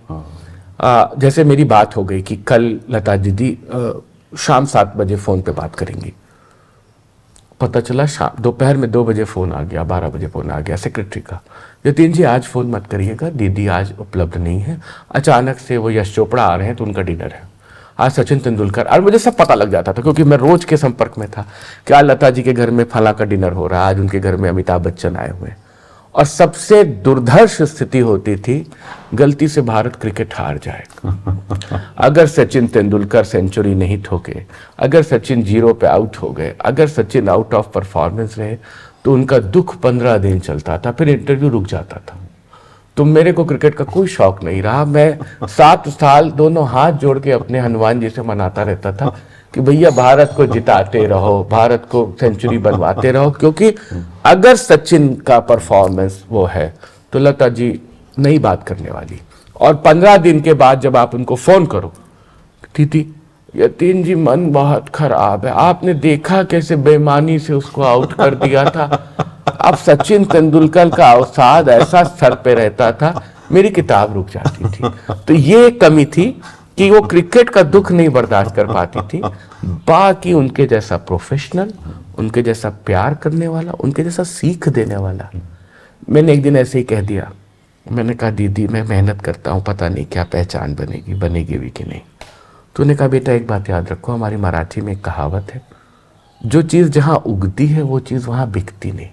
जैसे मेरी बात हो गई कि कल लता दीदी शाम 7 बजे फोन पे बात करेंगी, पता चला शाम दोपहर में 2 बजे फोन आ गया, 12 बजे फोन आ गया सेक्रेटरी का, यतीन जी आज फोन मत करिएगा, दीदी आज उपलब्ध नहीं है, अचानक से वो यश चोपड़ा आ रहे हैं तो उनका डिनर है, आज सचिन तेंदुलकर। और मुझे सब पता लग जाता था क्योंकि मैं रोज के संपर्क में था कि आज लता जी के घर में फला का डिनर हो रहा है, आज उनके घर में अमिताभ बच्चन आए हुए हैं। और सबसे दुर्धर्ष स्थिति होती थी, गलती से भारत क्रिकेट हार जाए, अगर सचिन तेंदुलकर सेंचुरी नहीं ठोके, अगर सचिन 0 पे आउट हो गए, अगर सचिन आउट ऑफ परफॉर्मेंस रहे, तो उनका दुख 15 दिन चलता था, फिर इंटरव्यू रुक जाता था। तो मेरे को क्रिकेट का कोई शौक नहीं रहा। मैं 7 साल दोनों हाथ जोड़ के अपने हनुमान जी से मनाता रहता था कि भैया भारत को जिताते रहो, भारत को सेंचुरी बनवाते रहो, क्योंकि अगर सचिन का परफॉर्मेंस वो है तो लता जी नहीं बात करने वाली। और 15 दिन के बाद जब आप उनको फोन करो, दीदी यतीन जी मन बहुत खराब है, आपने देखा कैसे बेईमानी से उसको आउट कर दिया था, अब सचिन तेंदुलकर का अवसाद ऐसा सर पे रहता था, मेरी किताब रुक जाती थी। तो ये कमी थी कि वो क्रिकेट का दुख नहीं बर्दाश्त कर पाती थी, बाकी उनके जैसा प्रोफेशनल, उनके जैसा प्यार करने वाला, उनके जैसा सीख देने वाला। मैंने एक दिन ऐसे ही कह दिया, मैंने कहा दीदी मैं मेहनत करता हूँ, पता नहीं क्या पहचान बनेगी भी कि नहीं। तो उन्होंने कहा बेटा एक बात याद रखो, हमारी मराठी में एक कहावत है, जो चीज जहां उगती है वो चीज वहां बिकती नहीं।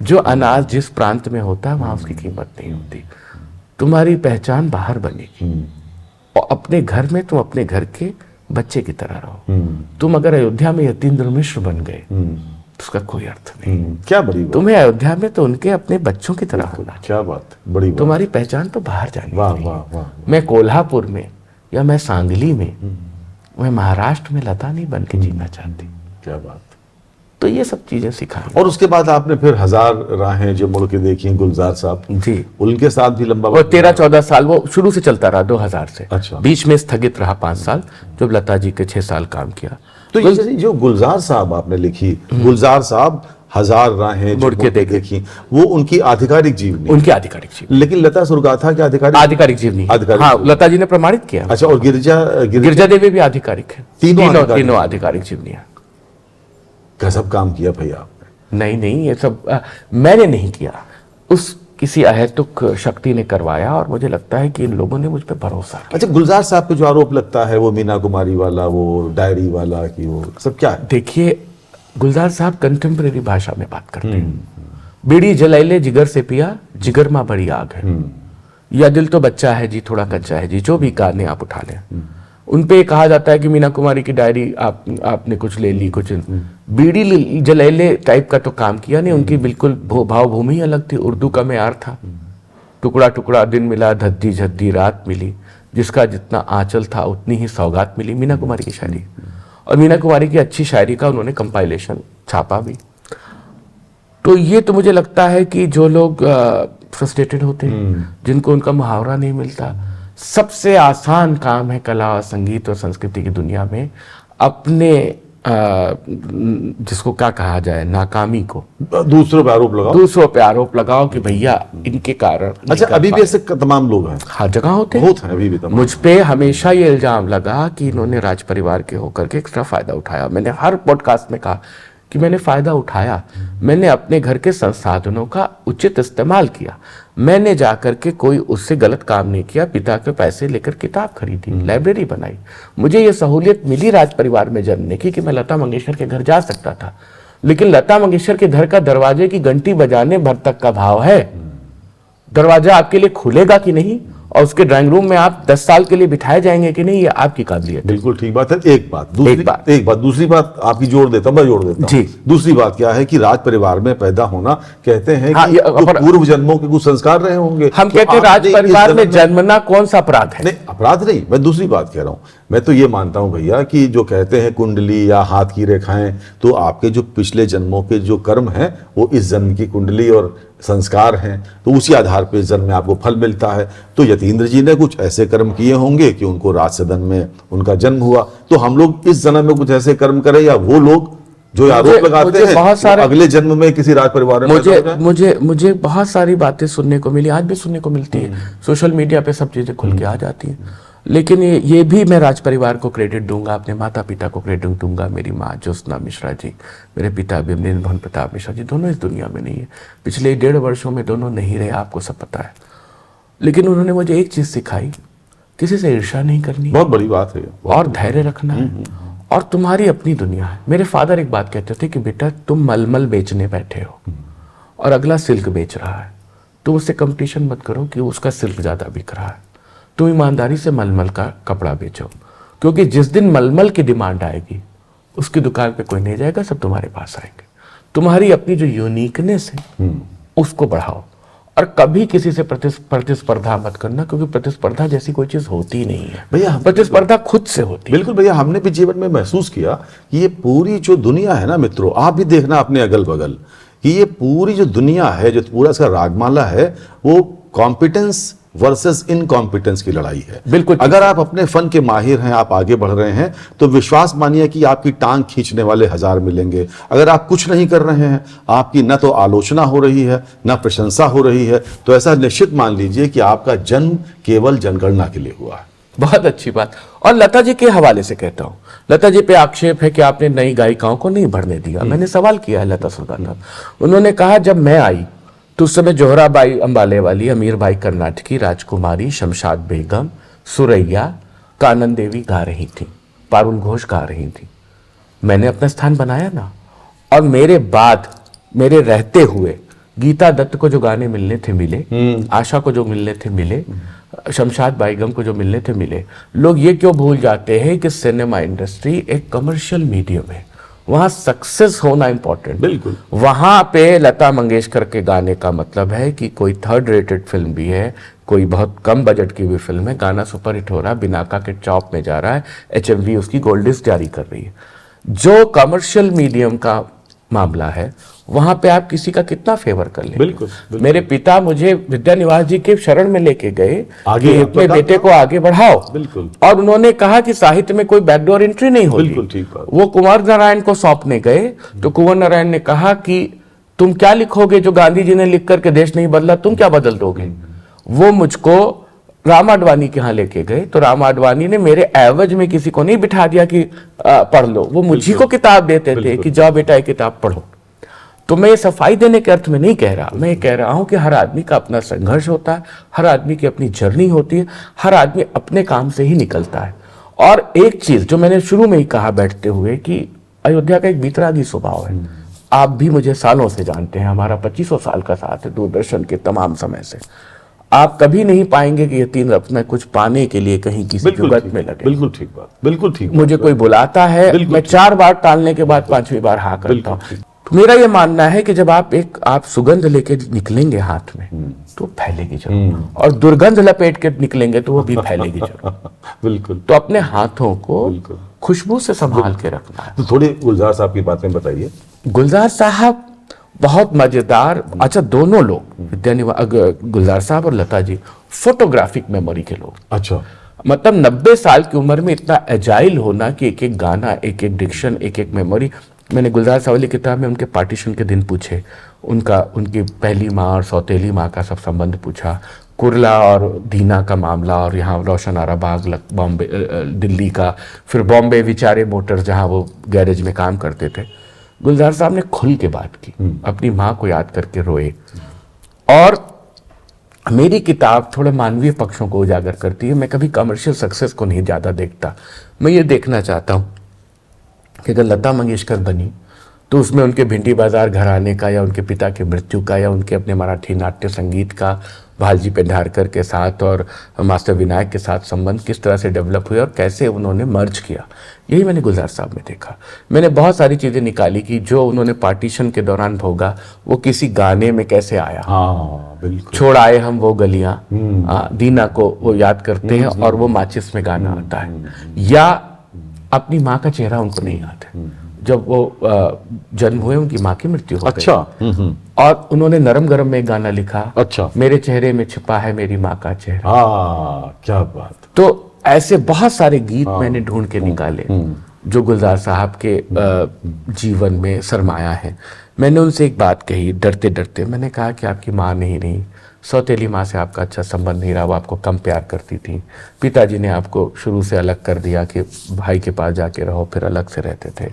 जो अनाज जिस प्रांत में होता है वहां उसकी कीमत नहीं होती। तुम्हारी पहचान बाहर बनेगी और अपने घर में तुम अपने घर के बच्चे की तरह रहो। तुम अगर अयोध्या में यतीन्द्र मिश्र बन गए तो उसका कोई अर्थ नहीं। क्या बड़ी बात। तुम्हें अयोध्या में तो उनके अपने बच्चों की तरह होना। क्या बात, बड़ी बात। तुम्हारी पहचान तो बाहर जानी वाह चाहिए। वाह वाह। मैं कोल्हापुर में या मैं सांगली में, मैं महाराष्ट्र में लता नहीं बन के जीना चाहती। क्या बात। तो ये सब चीजें सिखाई। और उसके बाद आपने फिर हजार राहें जो मुड़ के देखी, गुलजार साहब जी, उनके साथ भी लंबा वो 13-14 साल वो शुरू से चलता रहा 2000 से। अच्छा। बीच में स्थगित रहा 5 साल, जब लता जी के 6 साल काम किया। तो ये जो गुलजार साहब आपने लिखी, गुलजार साहब हजार राहें जो मुड़ के देखी, वो उनकी आधिकारिक जीवनी। उनकी आधिकारिक जीवनी, लेकिन लता सुरगाथा की आधिकारिक जीवनी, आधिकारिक हाँ, जीवनी। लता जी ने प्रमाणित किया। अच्छा, और गिरजा देवी भी आधिकारिक है। तीनों आधिकारिक जीवनियां। गजब काम किया भैया आपने। नहीं, ये सब मैंने नहीं किया, उस किसी अहेतुक शक्ति ने करवाया, और मुझे लगता है कि इन लोगों ने मुझ पर भरोसा किया। अच्छा, गुलजार साहब पे जो आरोप लगता है, वो मीना कुमारी वाला, वो डायरी वाला, कि वो सब क्या है? देखिए, गुलजार साहब कंटेम्प्रेरी भाषा में बात करते हैं। बीड़ी जलाइले जिगर से पिया, जिगर मां बड़ी आग है, या दिल तो बच्चा है जी थोड़ा कच्चा है जी, जो भी गाने आप उठा लें। उन पे कहा जाता है कि मीना कुमारी की डायरी आपने कुछ ले ली, कुछ बीड़ी जलाइले टाइप का तो काम किया नहीं। उनकी बिल्कुल भावभूमि अलग थी, उर्दू का मेयार था। टुकड़ा टुकड़ा दिन मिला, धद्दी झद्दी रात मिली, जिसका जितना आंचल था उतनी ही सौगात मिली, मीना कुमारी की शायरी। और मीना कुमारी की अच्छी शायरी का उन्होंने कंपाइलेशन छापा भी। तो ये तो मुझे लगता है कि जो लोग फ्रस्ट्रेटेड होते हैं, जिनको उनका मुहावरा नहीं मिलता, सबसे आसान काम है कला और संगीत और संस्कृति की दुनिया में अपने जिसको क्या कहा जाए, नाकामी को दूसरों पे आरोप लगाओ कि भैया इनके कारण। अच्छा, अभी भी ऐसे तमाम लोग हैं, हर जगह होते हैं, बहुत हैं अभी भी तमाम। मुझ पे हमेशा ये इल्जाम लगा कि इन्होंने राज परिवार के होकर के एक्स्ट्रा फायदा उठाया। मैंने हर पॉडकास्ट में कहा कि मैंने फायदा उठाया, मैंने अपने घर के संसाधनों का उचित इस्तेमाल किया, मैंने जाकर के कोई उससे गलत काम नहीं किया। पिता के पैसे लेकर किताब खरीदी, लाइब्रेरी बनाई, मुझे ये सहूलियत मिली राज परिवार में जन्मने की कि मैं लता मंगेशकर के घर जा सकता था। लेकिन लता मंगेशकर के घर का दरवाजे की घंटी बजाने भर तक का भाव है, दरवाजा आपके लिए खुलेगा कि नहीं, और उसके ड्राइंग रूम में आप 10 साल के लिए बिठाए जाएंगे कि नहीं, ये आपकी काबिलियत। बिल्कुल ठीक बात है। एक बात दूसरी बात आपकी जोड़ देता हूं, मैं जोड़ देता हूं। दूसरी बात क्या है कि राज परिवार में पैदा होना, कहते हैं कि पूर्व जन्मों के कुछ संस्कार रहे होंगे। हम कहते हैं राज परिवार में जन्मना कौन सा अपराध है? नहीं, अपराध नहीं, मैं दूसरी बात कह रहा हूं। मैं तो ये मानता हूं भैया कि जो कहते हैं कुंडली या हाथ की रेखाएं, तो आपके जो पिछले जन्मों के जो कर्म हैं, वो इस जन्म की कुंडली और संस्कार हैं, तो उसी आधार पर इस जन्म में आपको फल मिलता है। तो यतीन्द्र जी ने कुछ ऐसे कर्म किए होंगे कि उनको राज सदन में उनका जन्म हुआ, तो हम लोग इस जन्म में कुछ ऐसे कर्म करें, या वो लोग जो आरोप लगाते हैं बहुत सारे अगले जन्म में किसी राज परिवार में। मुझे बहुत सारी बातें सुनने को मिली, आज भी सुनने को मिलती है, सोशल मीडिया पे सब चीजें खुल के आ जाती हैं। लेकिन ये भी मैं राज परिवार को क्रेडिट दूंगा, अपने माता पिता को क्रेडिट दूंगा। मेरी माँ ज्योत्सना मिश्रा जी, मेरे पिता अभिमन्यु भवन प्रताप मिश्रा जी, दोनों इस दुनिया में नहीं है, पिछले 1.5 वर्षों में दोनों नहीं रहे, आपको सब पता है। लेकिन उन्होंने मुझे एक चीज सिखाई, किसी से ईर्ष्या नहीं करनी, बहुत बड़ी बात है, और धैर्य रखना है, और तुम्हारी अपनी दुनिया है। मेरे फादर एक बात कहते थे कि बेटा तुम मलमल बेचने बैठे हो और अगला सिल्क बेच रहा है, तुम उससे कंपटीशन मत करो कि उसका सिल्क ज्यादा बिक रहा है, तुम ईमानदारी से मलमल का कपड़ा बेचो, क्योंकि जिस दिन मलमल की डिमांड आएगी उसकी दुकान पे कोई नहीं जाएगा, सब तुम्हारे पास आएंगे। तुम्हारी अपनी जो यूनिकनेस है उसको बढ़ाओ, और कभी किसी से प्रतिस्पर्धा मत करना, क्योंकि प्रतिस्पर्धा जैसी कोई चीज होती नहीं है भैया, प्रतिस्पर्धा खुद से होती है। बिल्कुल भैया, हमने भी जीवन में महसूस किया कि ये पूरी जो दुनिया है ना मित्रों, आप भी देखना अपने अगल बगल, कि ये पूरी जो दुनिया है, जो पूरा इसका रागमाला है, वो कॉम्पिटेंस वर्सेस इनकॉम्पिटेंस की लड़ाई है। बिल्कुल, अगर आप अपने फन के माहिर हैं, आप आगे बढ़ रहे हैं, तो विश्वास मानिए कि आपकी टांग खींचने वाले 1000 मिलेंगे। अगर आप कुछ नहीं कर रहे हैं, आपकी न तो आलोचना हो रही है न प्रशंसा हो रही है, तो ऐसा निश्चित मान लीजिए कि आपका जन्म केवल जनगणना के लिए हुआ है। बहुत अच्छी बात। और लता जी के हवाले से कहता हूं, लता जी पे आक्षेप है कि आपने नई गायिकाओं को नहीं बढ़ने दिया। मैंने सवाल किया है लता सुरगाथा, उन्होंने कहा जब मैं आई तो उस समय जोहराबाई अंबाले वाली, अमीर बाई कर्नाटकी, राजकुमारी, शमशाद बेगम, सुरैया, कानन देवी गा रही थी, पारुल घोष गा रही थी। मैंने अपना स्थान बनाया ना, और मेरे बाद, मेरे रहते हुए गीता दत्त को जो गाने मिलने थे मिले, आशा को जो मिलने थे मिले, शमशाद बेगम को जो मिलने थे मिले। लोग ये क्यों भूल जाते हैं कि सिनेमा इंडस्ट्री एक कमर्शियल मीडियम है, वहां सक्सेस होना इंपॉर्टेंट। बिल्कुल, वहां पे लता मंगेशकर के गाने का मतलब है कि कोई 3rd रेटेड फिल्म भी है, कोई बहुत कम बजट की भी फिल्म है, गाना सुपरहिट हो रहा है, बिनाका के टॉप में जा रहा है, HMV उसकी गोल्ड लिस्ट जारी कर रही है। जो कमर्शियल मीडियम का मामला है, वहां पे आप किसी का कितना फेवर कर लेंगे। बिल्कुल। मेरे पिता मुझे विद्या निवास जी के शरण में लेके गए आगे, अपने बेटे को आगे बढ़ाओ। बिल्कुल। और उन्होंने कहा कि साहित्य में कोई बैकडोर एंट्री नहीं होगी। बिल्कुल ठीक बात। वो कुंवर नारायण को सौंपने गए तो कुंवर नारायण ने कहा कि तुम क्या लिखोगे जो गांधी जी ने लिख करके देश नहीं बदला, तुम क्या बदल दोगे। वो मुझको राम आडवाणी के यहाँ लेके गए, तो राम आडवाणी ने मेरे एवज में किसी को नहीं बिठा दिया कि पढ़ लो, वो मुझी को किताब देते थे कि जाओ बेटा ये किताब पढ़ो। तो मैं ये सफाई देने के अर्थ में नहीं कह रहा, मैं ये कह रहा हूं कि हर आदमी का अपना संघर्ष होता है, हर आदमी की अपनी जर्नी होती है, हर आदमी अपने काम से ही निकलता है। और एक चीज जो मैंने शुरू में ही कहा बैठते हुए कि अयोध्या का एक बीतरागी स्वभाव है। आप भी मुझे सालों से जानते हैं, हमारा 25 साल का साथ है दूरदर्शन के तमाम समय से। आप कभी नहीं पाएंगे कि ये 3 रत्न में कुछ पाने के लिए कहीं किसी जुगत में लगे। बिल्कुल ठीक बात, बिल्कुल ठीक। मुझे कोई बुलाता है, मैं 4 बार टालने के बाद 5वीं बार हाँ करता हूँ। तो मेरा ये मानना है कि जब आप सुगंध लेके निकलेंगे हाथ में तो फैलेगी जरूर, और दुर्गंध लपेट के निकलेंगे तो वो भी फैलेगी जरूर। बिल्कुल। तो अपने हाथों को खुशबू से संभाल के रखना है। तो थोड़ी गुलजार साहब की बातें बताइए। गुलजार साहब बहुत मजेदार। अच्छा, दोनों लोग गुलजार साहब और लता जी फोटोग्राफिक मेमोरी के लोग। अच्छा, मतलब 90 साल की उम्र में इतना एजाइल होना कि एक एक गाना, एक एक डिक्शन, एक एक मेमोरी। मैंने गुलजार साहब वाली किताब में उनके पार्टीशन के दिन पूछे, उनकी पहली माँ और सौतेली माँ का सब संबंध पूछा, कुरला और दीना का मामला, और यहाँ रोशन आरा बाग बॉम्बे दिल्ली का, फिर बॉम्बे विचारे मोटर्स जहाँ वो गैरेज में काम करते थे। गुलजार साहब ने खुल के बात की, अपनी माँ को याद करके रोए। और मेरी किताब थोड़े मानवीय पक्षों को उजागर करती है। मैं कभी कमर्शियल सक्सेस को नहीं ज़्यादा देखता। मैं ये देखना चाहता हूँ कि अगर लता मंगेशकर बनी तो उसमें उनके भिंडी बाजार घराने का, या उनके पिता की मृत्यु का, या उनके अपने मराठी नाट्य संगीत का भालजी पेंढारकर के साथ और मास्टर विनायक के साथ संबंध किस तरह से डेवलप हुए और कैसे उन्होंने मर्ज किया। यही मैंने गुलजार साहब में देखा। मैंने बहुत सारी चीज़ें निकाली कि जो उन्होंने पार्टीशन के दौरान भोगा वो किसी गाने में कैसे आया। हाँ बिल्कुल। छोड़ आए हम वो गलियां, दीना को वो याद करते हैं और वो माचिस में गाना आता है। या अपनी माँ का चेहरा उनको नहीं याद है, जब वो जन्म हुए उनकी माँ की मृत्यु हो गई। अच्छा। और उन्होंने नरम गरम में एक गाना लिखा, अच्छा, मेरे चेहरे में छिपा है मेरी माँ का चेहरा। हाँ, क्या बात। तो ऐसे बहुत सारे गीत मैंने ढूंढ के निकाले जो गुलजार साहब के जीवन में सरमाया है। मैंने उनसे एक बात कही डरते डरते, मैंने कहा कि आपकी माँ नहीं रही, सौतेली माँ से आपका अच्छा संबंध नहीं रहा, वो आपको कम प्यार करती थी, पिताजी ने आपको शुरू से अलग कर दिया कि भाई के पास जाके रहो, फिर अलग से रहते थे,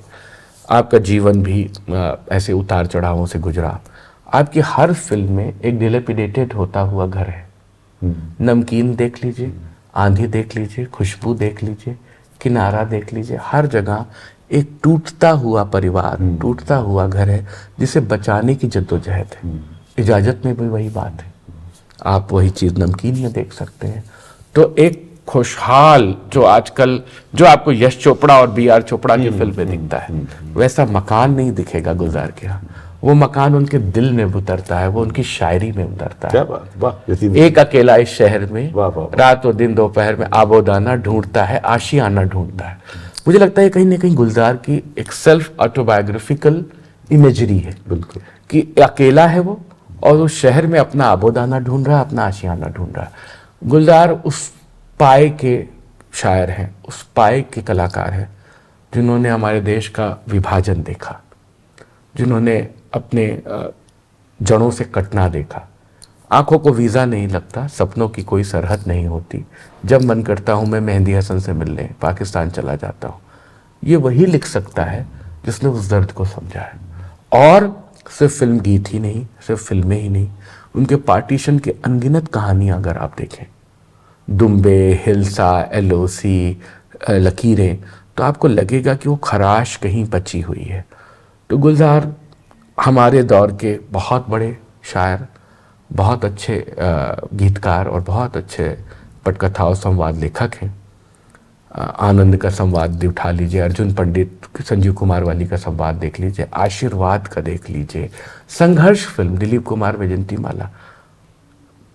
आपका जीवन भी ऐसे उतार चढ़ावों से गुजरा। आपकी हर फिल्म में एक डिलेपिडेटेड होता हुआ घर है। नमकीन देख लीजिए, आंधी देख लीजिए, खुशबू देख लीजिए, किनारा देख लीजिए, हर जगह एक टूटता हुआ परिवार, टूटता हुआ घर है जिसे बचाने की जद्दोजहद है। इजाजत में भी वही बात है, आप वही चीज़ नमकीन में देख सकते हैं। तो एक खुशहाल जो आजकल जो आपको यश चोपड़ा और BR चोपड़ा की फिल्म में दिखता है, वैसा मकान नहीं दिखेगा गुलजार के यहाँ। वो मकान उनके दिल में उतरता है, वो उनकी शायरी में उतरता है। क्या बात, वाह। एक अकेला इस शहर में वाह, वाह, वाह। रात और दिन दोपहर में आबोदाना ढूंढता है, आशियाना ढूंढता है। मुझे लगता है कहीं ना कहीं गुलजार की एक सेल्फ ऑटोबायोग्राफिकल इमेजरी है। बिल्कुल। कि अकेला है वो और उस शहर में अपना आबोदाना ढूंढ रहा है, अपना आशियाना ढूंढ रहा है। गुलजार उस पाए के शायर हैं, उस पाए के कलाकार हैं जिन्होंने हमारे देश का विभाजन देखा, जिन्होंने अपने जड़ों से कटना देखा। आंखों को वीज़ा नहीं लगता, सपनों की कोई सरहद नहीं होती, जब मन करता हूँ मैं मेहंदी हसन से मिलने पाकिस्तान चला जाता हूँ। ये वही लिख सकता है जिसने उस दर्द को समझा है। और सिर्फ फिल्म गीत ही नहीं, सिर्फ फिल्में ही नहीं, उनके पार्टीशन के अनगिनत कहानियाँ अगर आप देखें, दुम्बे, हिल्सा, LOC, लकीरें, तो आपको लगेगा कि वो खराश कहीं बची हुई है। तो गुलजार हमारे दौर के बहुत बड़े शायर, बहुत अच्छे गीतकार और बहुत अच्छे पटकथा और संवाद लेखक हैं। आनंद का संवाद उठा लीजिए, अर्जुन पंडित, संजीव कुमार वाली का संवाद देख लीजिए, आशीर्वाद का देख लीजिए, संघर्ष फिल्म, दिलीप कुमार, वैजंती माला,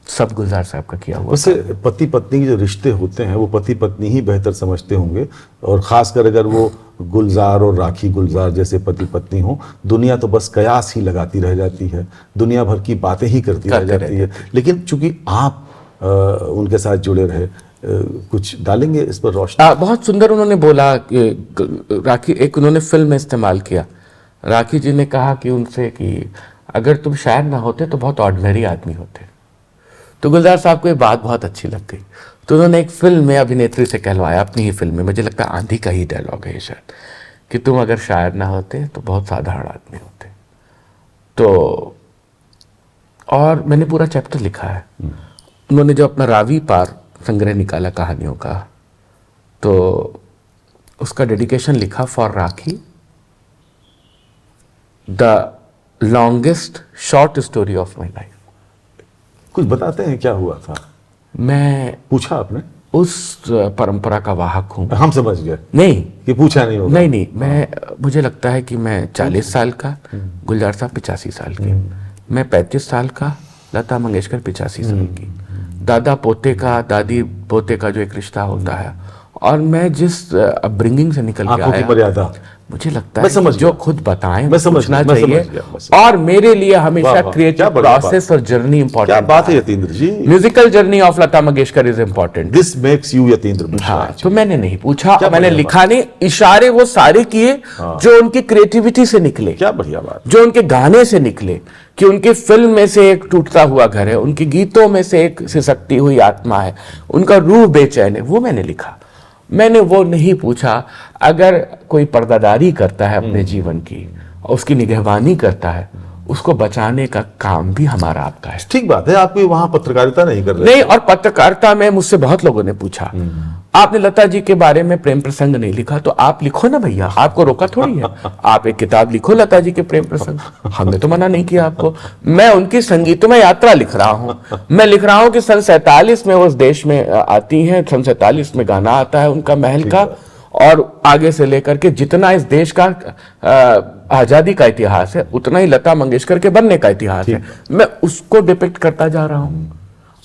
सब गुलजार साहब का किया हुआ। वैसे पति पत्नी के जो रिश्ते होते हैं वो पति पत्नी ही बेहतर समझते होंगे, और खासकर अगर वो गुलजार और राखी गुलजार जैसे पति पत्नी हो, दुनिया तो बस कयास ही लगाती रह जाती है, दुनिया भर की बातें ही करती रह जाती है। लेकिन चूंकि आप उनके साथ जुड़े रहे, कुछ डालेंगे इस पर रोशनी? बहुत सुंदर उन्होंने बोला, राखी एक उन्होंने फिल्म में इस्तेमाल किया। राखी जी ने कहा कि उनसे कि अगर तुम शायर ना होते तो बहुत ऑर्डिनरी आदमी होते। तो गुलजार साहब को ये बात बहुत अच्छी लग गई, तो उन्होंने एक फिल्म में अभिनेत्री से कहलवाया, अपनी ही फिल्म में, मुझे लगता है आंधी का ही डायलॉग है ये शायद, कि तुम अगर शायर ना होते तो बहुत साधारण आदमी होते। तो और मैंने पूरा चैप्टर लिखा है। उन्होंने जो अपना रावी पार संग्रह निकाला कहानियों का, तो उसका डेडिकेशन लिखा, for rakhi, the longest short story of my life. कुछ बताते हैं क्या हुआ था? मैं पूछा आपने? उस परंपरा का वाहक हूँ। हम समझ गए नहीं कि पूछा नहीं होगा। नहीं, मुझे लगता है कि मैं 40 साल का, गुलजार साहब 85 साल के, मैं 35 साल का, लता मंगेशकर 85 साल की, दादा पोते का, दादी पोते का जो एक रिश्ता होता है, और मैं जिस अपब्रिंगिंग से निकल के आंखों की आया, मर्यादा, मुझे लगता मैं है समझ कि जो गया। खुद बताएं मैं समझ पूछना गया, मैं चाहिए। समझ गया, मैं समझ और मेरे लिए हमेशा वाह, वाह, क्रिएटिव क्या बढ़िया प्रोसेस और जर्नी क्या इंपॉर्टेंट। बात है Yatindra ji, musical journey of Lata Mangeshkar is important. This makes you Yatindra Mishra. हाँ, तो मैंने नहीं पूछा, क्या मैंने बढ़िया लिखा नहीं, इशारे वो सारे किए जो उनकी क्रिएटिविटी से निकले, क्या बढ़िया बात। जो उनके गाने से निकले, कि उनकी फिल्म में से एक टूटता हुआ घर है, उनके गीतों में से एक सिसकती हुई आत्मा है, उनका रूह बेचैन है, वो मैंने लिखा। मैंने वो नहीं पूछा अगर कोई पर्दादारी करता है अपने जीवन की, उसकी निगहबानी करता है, उसको बचाने का काम भी हमारा आपका है। ठीक बात है, आप कोई वहां पत्रकारिता नहीं कर रहे। नहीं, और पत्रकारिता में मुझसे बहुत लोगों ने पूछा, आपने लता जी के बारे में प्रेम प्रसंग नहीं लिखा, तो आप लिखो ना भैया, आपको रोका थोड़ी है, आप एक किताब लिखो लता जी के प्रेम प्रसंग। हमने तो मना नहीं किया आपको। मैं उनकी संगीतमय यात्रा लिख रहा हूं। मैं लिख रहा हूं कि सन 47 में वो उस देश में आती हैं, सन 47 में गाना आता है उनका महल का, और आगे से लेकर के जितना इस देश का आजादी का इतिहास है, उतना ही लता मंगेशकर के बनने का इतिहास है। मैं उसको डिपिक्ट करता जा रहा हूं।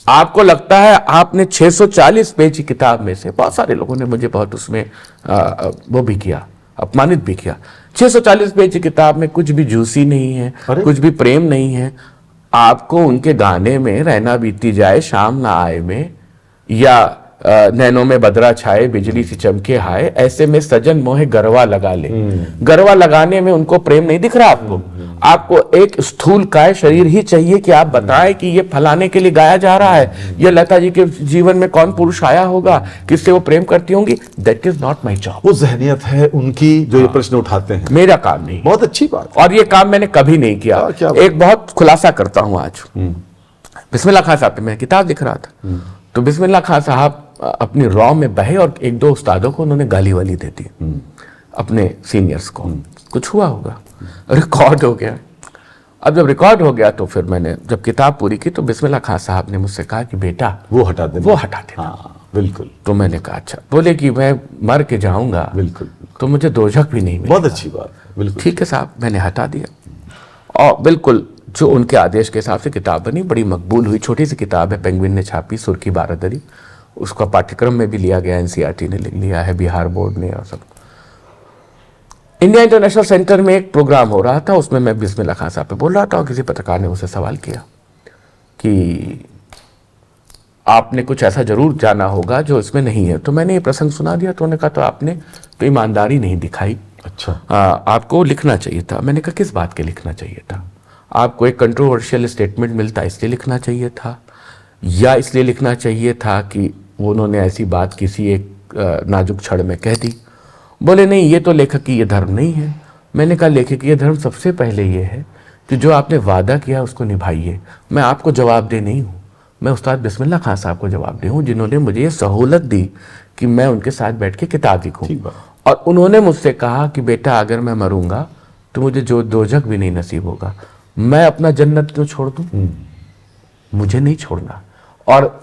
आपको लगता है आपने 640 पेज की किताब में से, बहुत सारे लोगों ने मुझे बहुत उसमें वो भी किया, अपमानित भी किया, 640 पेज की किताब में कुछ भी जूसी नहीं है, कुछ भी प्रेम नहीं है। आपको उनके गाने में रहना बीती जाए शाम ना आए में, या नैनों में बदरा छाए बिजली सी चमके हाय, ऐसे में सजन मोहे गरवा लगा ले। गरवा लगाने में उनको प्रेम नहीं दिख रहा आपको। आपको एक स्थूल काय शरीर ही चाहिए कि आप बताएं कि ये फलाने के लिए गाया जा रहा है, ये लता जी के जीवन में कौन पुरुष आया होगा, किससे वो प्रेम करती होंगी। That is not my job. वो जहनियत है उनकी जो ये प्रश्न उठाते हैं, मेरा काम नहीं। बहुत अच्छी बात। और ये काम मैंने कभी नहीं किया। एक बहुत खुलासा करता हूं आज। बिस्मिल्लाह खान साहब पे मैं किताब लिख रहा था, तो बिस्मिल्लाह खान साहब अपनी रॉ में बहे और एक दो उस्तादों को उन्होंने गाली वाली दे दी, अपने सीनियर्स को। कुछ हुआ होगा, रिकॉर्ड हो गया। अब जब रिकॉर्ड हो गया तो फिर मैंने जब किताब पूरी की तो बिस्मिल्लाह खान साहब ने मुझसे कहा कि बेटा वो हटा देना, वो हटा देना। हाँ, बिल्कुल। तो मैंने कहा अच्छा। बोले कि मैं मर के जाऊंगा, बिल्कुल, तो मुझे दोजख भी नहीं मिलेगा। बहुत अच्छी बात, बिल्कुल ठीक है साहब, मैंने हटा दिया। और बिल्कुल जो उनके आदेश के हिसाब से किताब बनी, बड़ी मकबूल हुई। छोटी सी किताब है, पेंगुइन ने छापी, सुर्खी बारादरी। उसका पाठ्यक्रम में भी लिया गया, एनसीईआरटी ने लिया है, बिहार बोर्ड ने, और सब। इंडिया इंटरनेशनल सेंटर में एक प्रोग्राम हो रहा था, उसमें मैं बिस्मिल्लाह खान साहब पे बोल रहा था और किसी पत्रकार ने मुझसे सवाल किया कि आपने कुछ ऐसा जरूर जाना होगा जो इसमें नहीं है। तो मैंने ये प्रसंग सुना दिया। तो उन्होंने कहा तो आपने तो ईमानदारी नहीं दिखाई, अच्छा आपको लिखना चाहिए था। मैंने कहा किस बात के लिखना चाहिए था? आपको एक कंट्रोवर्शियल स्टेटमेंट मिलता इसलिए लिखना चाहिए था, या इसलिए लिखना चाहिए था कि उन्होंने ऐसी बात किसी एक नाजुक क्षण में कह दी? बोले नहीं, ये तो लेखक की ये धर्म नहीं है। मैंने कहा लेखक की ये धर्म सबसे पहले ये है कि जो आपने वादा किया उसको निभाइए। मैं आपको जवाबदेह नहीं हूँ, मैं उस्ताद बिस्मिल्लाह खान साहब को जवाबदेह हूँ, जिन्होंने मुझे ये सहूलत दी कि मैं उनके साथ बैठ के किताब लिखूँ। और उन्होंने मुझसे कहा कि बेटा अगर मैं मरूंगा तो मुझे जो दोजख भी नहीं नसीब होगा। मैं अपना जन्नत क्यों छोड़ दूं? मुझे नहीं छोड़ना। और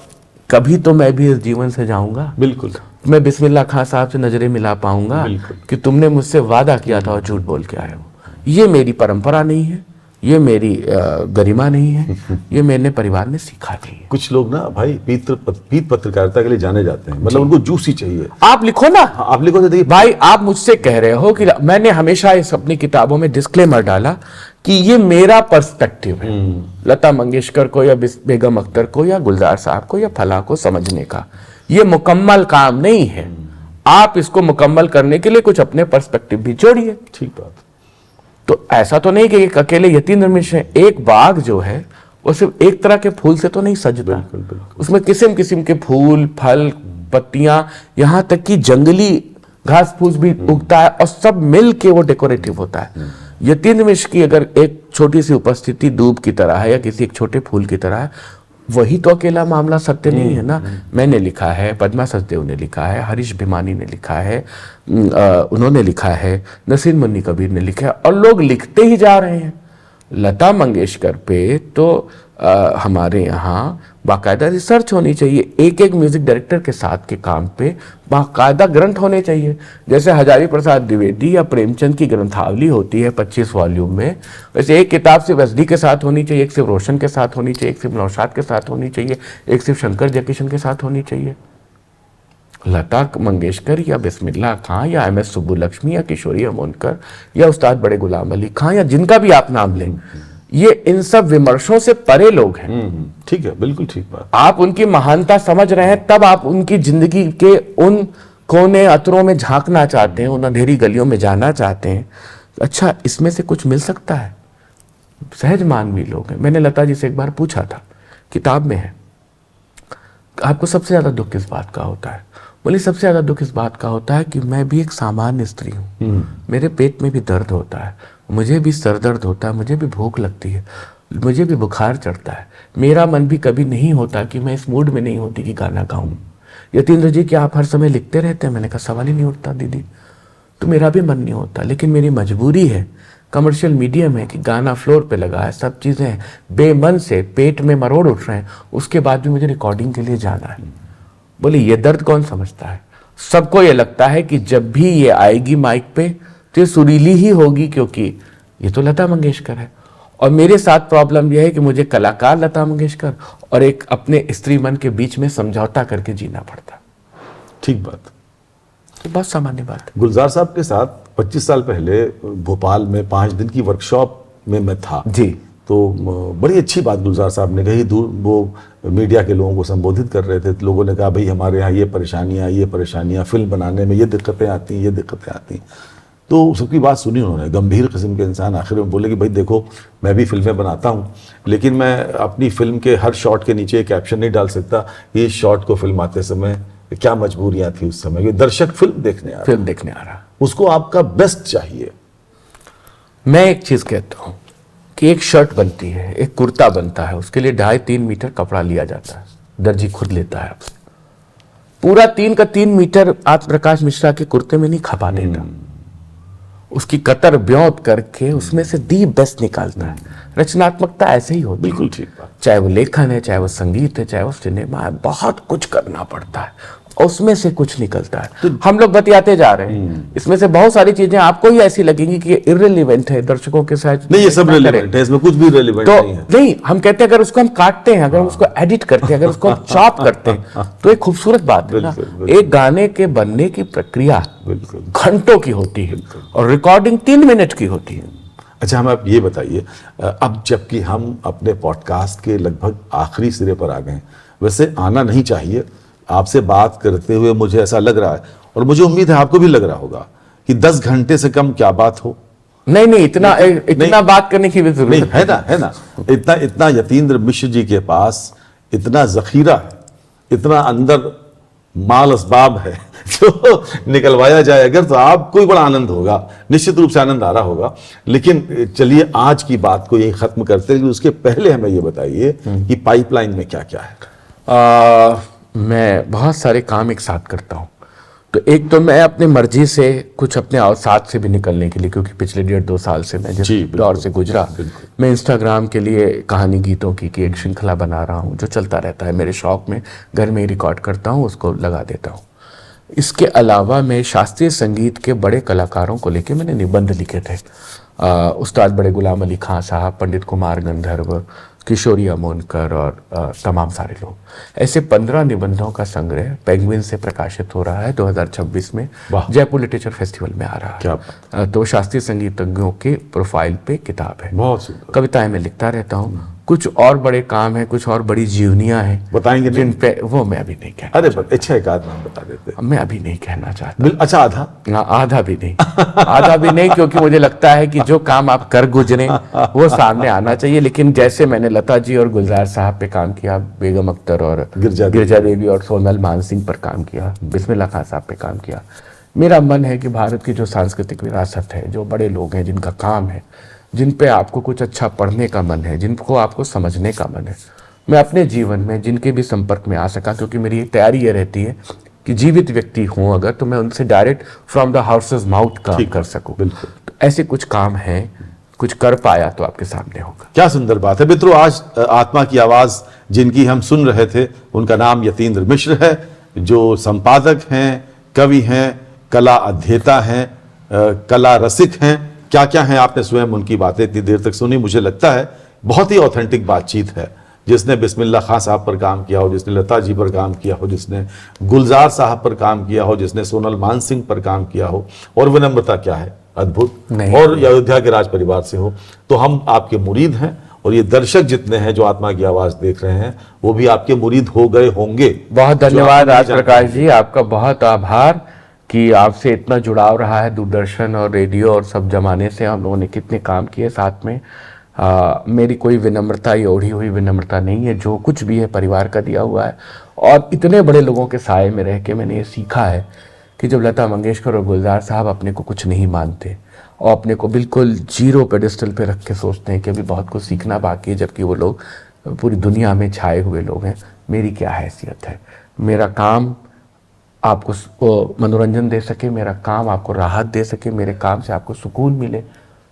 कभी तो मैं भी इस जीवन से जाऊंगा, बिल्कुल। मैं बिस्मिल्लाह खान साहब से नजरें मिला पाऊंगा कि तुमने मुझसे वादा किया था और झूठ बोल के आए हो। ये मेरी परंपरा नहीं है, ये मेरी गरिमा नहीं है, ये मैंने परिवार में सीखा नहीं है। कुछ लोग ना भाई पीत पत्रकारिता के लिए जाने जाते हैं, मतलब उनको जूसी चाहिए। आप लिखो ना, आप लिखो तो देखिए भाई आप मुझसे कह रहे हो कि मैंने हमेशा इस अपनी किताबों में डिस्क्लेमर डाला कि ये मेरा पर्सपेक्टिव है लता मंगेशकर को या बेगम अख्तर को या गुलजार साहब को या फला को समझने का। ये मुकम्मल काम नहीं है। आप इसको मुकम्मल करने के लिए कुछ अपने पर्सपेक्टिव भी जोड़िए। ठीक बात। तो ऐसा तो नहीं कि एक अकेले यतीन्द्र मिश्र है, एक बाग जो है वो सिर्फ एक तरह के फूल से तो नहीं सजता, उसमें किस्म किस्म के फूल, फल, पत्तियां, यहाँ तक कि जंगली घास फूस भी उगता है और सब मिल के वो डेकोरेटिव होता है। यतीन्द्र मिश्र की अगर एक छोटी सी उपस्थिति दूब की तरह है या किसी एक छोटे फूल की तरह है, वही तो अकेला मामला सत्य नहीं है ना। मैंने लिखा है, पद्मा सचदेव ने लिखा है, हरीश भिमानी ने लिखा है, उन्होंने लिखा है, नसीर मुन्नी कबीर ने लिखा है, और लोग लिखते ही जा रहे हैं। लता मंगेशकर पे तो हमारे यहाँ बाकायदा रिसर्च होनी चाहिए, एक एक म्यूजिक डायरेक्टर के साथ के काम पे बाकायदा ग्रंथ होने चाहिए। जैसे हजारी प्रसाद द्विवेदी या प्रेमचंद की ग्रंथावली होती है 25 वॉल्यूम में, वैसे एक किताब सिर्फ एसडी के साथ होनी चाहिए, एक सिर्फ रोशन के साथ होनी चाहिए, एक सिर्फ नौशाद के साथ होनी चाहिए, एक सिर्फ शंकर जयकिशन के साथ होनी चाहिए। लता मंगेशकर या बिस्मिल्लाह खां या एम एस सुब्बुलक्ष्मी या किशोरी अमोनकर या उस्ताद बड़े गुलाम अली खां या जिनका भी आप नाम लें, ये इन सब विमर्शों से परे लोग हैं। ठीक है, बिल्कुल ठीक बात। आप उनकी महानता समझ रहे हैं तब आप उनकी जिंदगी के उन कोने अतरों में झांकना चाहते हैं, उन अंधेरी गलियों में जाना चाहते हैं। अच्छा, इसमें से कुछ मिल सकता है? सहज मानवी लोग हैं। मैंने लता जी से एक बार पूछा था, किताब में है, आपको सबसे ज्यादा दुख किस बात का होता है? बोली सबसे ज्यादा दुख इस बात का होता है कि मैं भी एक सामान्य स्त्री हूँ, मेरे पेट में भी दर्द होता है, मुझे भी सर दर्द होता है, मुझे भी भूख लगती है, मुझे भी बुखार चढ़ता है, मेरा मन भी कभी नहीं होता कि मैं इस मूड में नहीं होती कि गाना गाऊं। यतीन्द्र जी, क्या आप हर समय लिखते रहते हैं? मैंने कहा सवाल ही नहीं उठता दीदी, तो मेरा भी मन नहीं होता, लेकिन मेरी मजबूरी है, कमर्शियल मीडियम है कि गाना फ्लोर पे लगा है, सब चीज़ें बेमन से पेट में मरोड़ उठ रहे हैं, उसके बाद भी मुझे रिकॉर्डिंग के लिए जाना है। बोले ये दर्द कौन समझता है? सबको ये लगता है कि जब भी ये आएगी माइक पे तो ये सुरीली ही होगी, क्योंकि ये तो लता मंगेशकर है। और मेरे साथ प्रॉब्लम यह है कि मुझे कलाकार लता मंगेशकर और एक अपने स्त्री मन के बीच में समझौता करके जीना पड़ता। ठीक बात, तो बहुत सामान्य बात है। गुलजार साहब के साथ 25 साल पहले भोपाल में 5 दिन की वर्कशॉप में मैं था जी। तो बड़ी अच्छी बात गुलजार साहब ने कही। वो मीडिया के लोगों को संबोधित कर रहे थे, तो लोगों ने कहा भाई हमारे यहाँ ये परेशानियाँ, फिल्म बनाने में ये दिक्कतें आती हैं, ये दिक्कतें आती हैं। तो सबकी बात सुनी उन्होंने, गंभीर किस्म के इंसान। आखिर में बोले कि भाई देखो, मैं भी फिल्में बनाता हूँ, लेकिन मैं अपनी फिल्म के हर शॉट के नीचे एक कैप्शन नहीं डाल सकता कि इस शॉट को फिल्म आते समय क्या मजबूरियाँ थी उस समय, क्योंकि दर्शक फिल्म देखने आ रहा, उसको आपका बेस्ट चाहिए। मैं एक चीज़ कहता हूँ कि एक शर्ट बनती है, एक कुर्ता बनता है, उसके लिए 2.5-3 मीटर कपड़ा लिया जाता है, दर्जी खुद लेता है आपसे। पूरा 3 का 3 मीटर आप प्रकाश मिश्रा के कुर्ते में नहीं खपा देता, उसकी कतर ब्योत करके उसमें से दी बेस्ट निकालता है। रचनात्मकता ऐसे ही होती है। बिल्कुल ठीक बात। चाहे वो लेखन है, चाहे वो संगीत है, चाहे वो सिनेमा है, बहुत कुछ करना पड़ता है, उसमें से कुछ निकलता है। हम लोग बतियाते जा रहे हैं, इसमें से बहुत सारी चीजें आपको ही ऐसी लगेंगी कि इररिलेवेंट है, दर्शकों के साथ नहीं, ये सब रेलेवेंट है, इसमें कुछ भी रेलेवेंट तो नहीं है। नहीं, हम कहते हैं अगर उसको हम काटते हैं, अगर हम उसको एडिट करते हैं, अगर उसको हम चॉप करते हैं, तो एक खूबसूरत बात है ना। एक गाने के बनने की प्रक्रिया घंटों की होती है और रिकॉर्डिंग 3 मिनट की होती है। अच्छा, हमें आप ये बताइए, अब जबकि हम अपने पॉडकास्ट के लगभग आखिरी सिरे पर आ गए, वैसे आना नहीं चाहिए, आपसे बात करते हुए मुझे ऐसा लग रहा है, और मुझे उम्मीद है आपको भी लग रहा होगा कि 10 घंटे से कम क्या बात हो। नहीं, इतना बात करने की भी जरूरत नहीं है ना। इतना यतीन्द्र मिश्र जी के पास इतना जखीरा है, इतना अंदर माल असबाब है जो निकलवाया जाए अगर, तो आपको ही बड़ा आनंद होगा, निश्चित रूप से आनंद आ रहा होगा। लेकिन चलिए आज की बात को यही खत्म करते हैं, उसके पहले हमें ये बताइए कि पाइपलाइन में क्या क्या है। मैं बहुत सारे काम एक साथ करता हूँ। तो एक तो मैं अपने मर्जी से कुछ अपने साथ से भी निकलने के लिए, क्योंकि पिछले 1.5-2 साल से मैं जिस दौर से गुजरा, मैं इंस्टाग्राम के लिए कहानी गीतों की एक श्रृंखला बना रहा हूँ जो चलता रहता है। मेरे शौक में घर में ही रिकॉर्ड करता हूँ, उसको लगा देता हूँ। इसके अलावा मैं शास्त्रीय संगीत के बड़े कलाकारों को लेकर मैंने निबंध लिखे थे। उस्ताद बड़े गुलाम अली खां साहब, पंडित कुमार गंधर्व, किशोरी अमोनकर और तमाम सारे लोग, ऐसे 15 निबंधों का संग्रह पेंगुइन से प्रकाशित हो रहा है 2026 में, जयपुर लिटरेचर फेस्टिवल में आ रहा है। तो शास्त्रीय संगीतज्ञों के प्रोफाइल पे किताब है। बहुत सुंदर। कविताएं मैं लिखता रहता हूँ कुछ और बड़े काम हैं, कुछ और बड़ी जीवनियां हैं बताएंगे नहीं? जिन पे वो मैं अभी नहीं कहना अरे अच्छा, एक आध नाम बता देते। मैं अभी नहीं कहना चाहता। अच्छा, आधा? हाँ, आधा भी नहीं। आधा भी नहीं, क्योंकि मुझे लगता है कि जो काम आप कर गुजरे वो सामने आना चाहिए। लेकिन जैसे मैंने लता जी और गुलजार साहब पे काम किया, बेगम अख्तर और गिरजा देवी और सोनल मानसिंह पर काम किया, बिस्मिल्लाह खान साहब पे काम किया, मेरा मन है कि भारत की जो सांस्कृतिक विरासत है, जो बड़े लोग हैं जिनका काम है, जिन पे आपको कुछ अच्छा पढ़ने का मन है, जिनको आपको समझने का मन है, मैं अपने जीवन में जिनके भी संपर्क में आ सका, क्योंकि मेरी तैयारी ये रहती है कि जीवित व्यक्ति हों अगर, तो मैं उनसे direct from the houses mouth काम कर सकूं। बिल्कुल। तो ऐसे कुछ काम हैं, कुछ कर पाया तो आपके सामने होगा। क्या सुंदर बात है मित्रों। आज आत्मा की आवाज जिनकी हम सुन रहे थे, उनका नाम यतीन्द्र मिश्र है, जो संपादक हैं, कवि हैं, कला अध्येता हैं, कला रसिक हैं। क्या क्या है आपने स्वयं उनकी बातें इतनी देर तक सुनी। मुझे लगता है बहुत ही ऑथेंटिक बातचीत है। जिसने बिस्मिल्लाह खान साहब पर काम किया हो, जिसने लता जी पर काम किया हो, जिसने गुलजार साहब पर काम किया हो, जिसने सोनल मानसिंह पर काम किया हो, और विनम्रता क्या है, अद्भुत। और अयोध्या के राज परिवार से हो, तो हम आपके मुरीद हैं। और ये दर्शक जितने हैं जो आत्मा की आवाज देख रहे हैं, वो भी आपके मुरीद हो गए होंगे। बहुत धन्यवाद राज प्रकाश जी, आपका बहुत आभार कि आपसे इतना जुड़ाव रहा है। दूरदर्शन और रेडियो और सब जमाने से हम लोगों ने कितने काम किए साथ में। मेरी कोई विनम्रता या ओढ़ी हुई विनम्रता नहीं है, जो कुछ भी है परिवार का दिया हुआ है। और इतने बड़े लोगों के साए में रह के मैंने ये सीखा है कि जब लता मंगेशकर और गुलजार साहब अपने को कुछ नहीं मानते और अपने को बिल्कुल जीरो पेडिस्टल पे रख के सोचते हैं कि अभी बहुत कुछ सीखना बाकी है, जबकि वो लोग पूरी दुनिया में छाए हुए लोग हैं, मेरी क्या हैसियत है। मेरा काम आपको मनोरंजन दे सके, मेरा काम आपको राहत दे सके, मेरे काम से आपको सुकून मिले,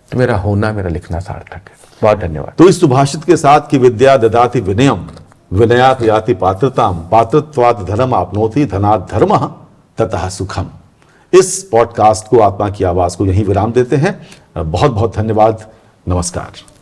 तो मेरा होना, मेरा लिखना सार्थक है। बहुत धन्यवाद। तो इस सुभाषित के साथ कि विद्या ददाति विनयम, विनयात याति पात्रताम, पात्रत्वात् धर्म आपनोति, धनात् धर्मः ततः सुखम। इस पॉडकास्ट को, आत्मा की आवाज को, यहीं विराम देते हैं। बहुत बहुत धन्यवाद। नमस्कार।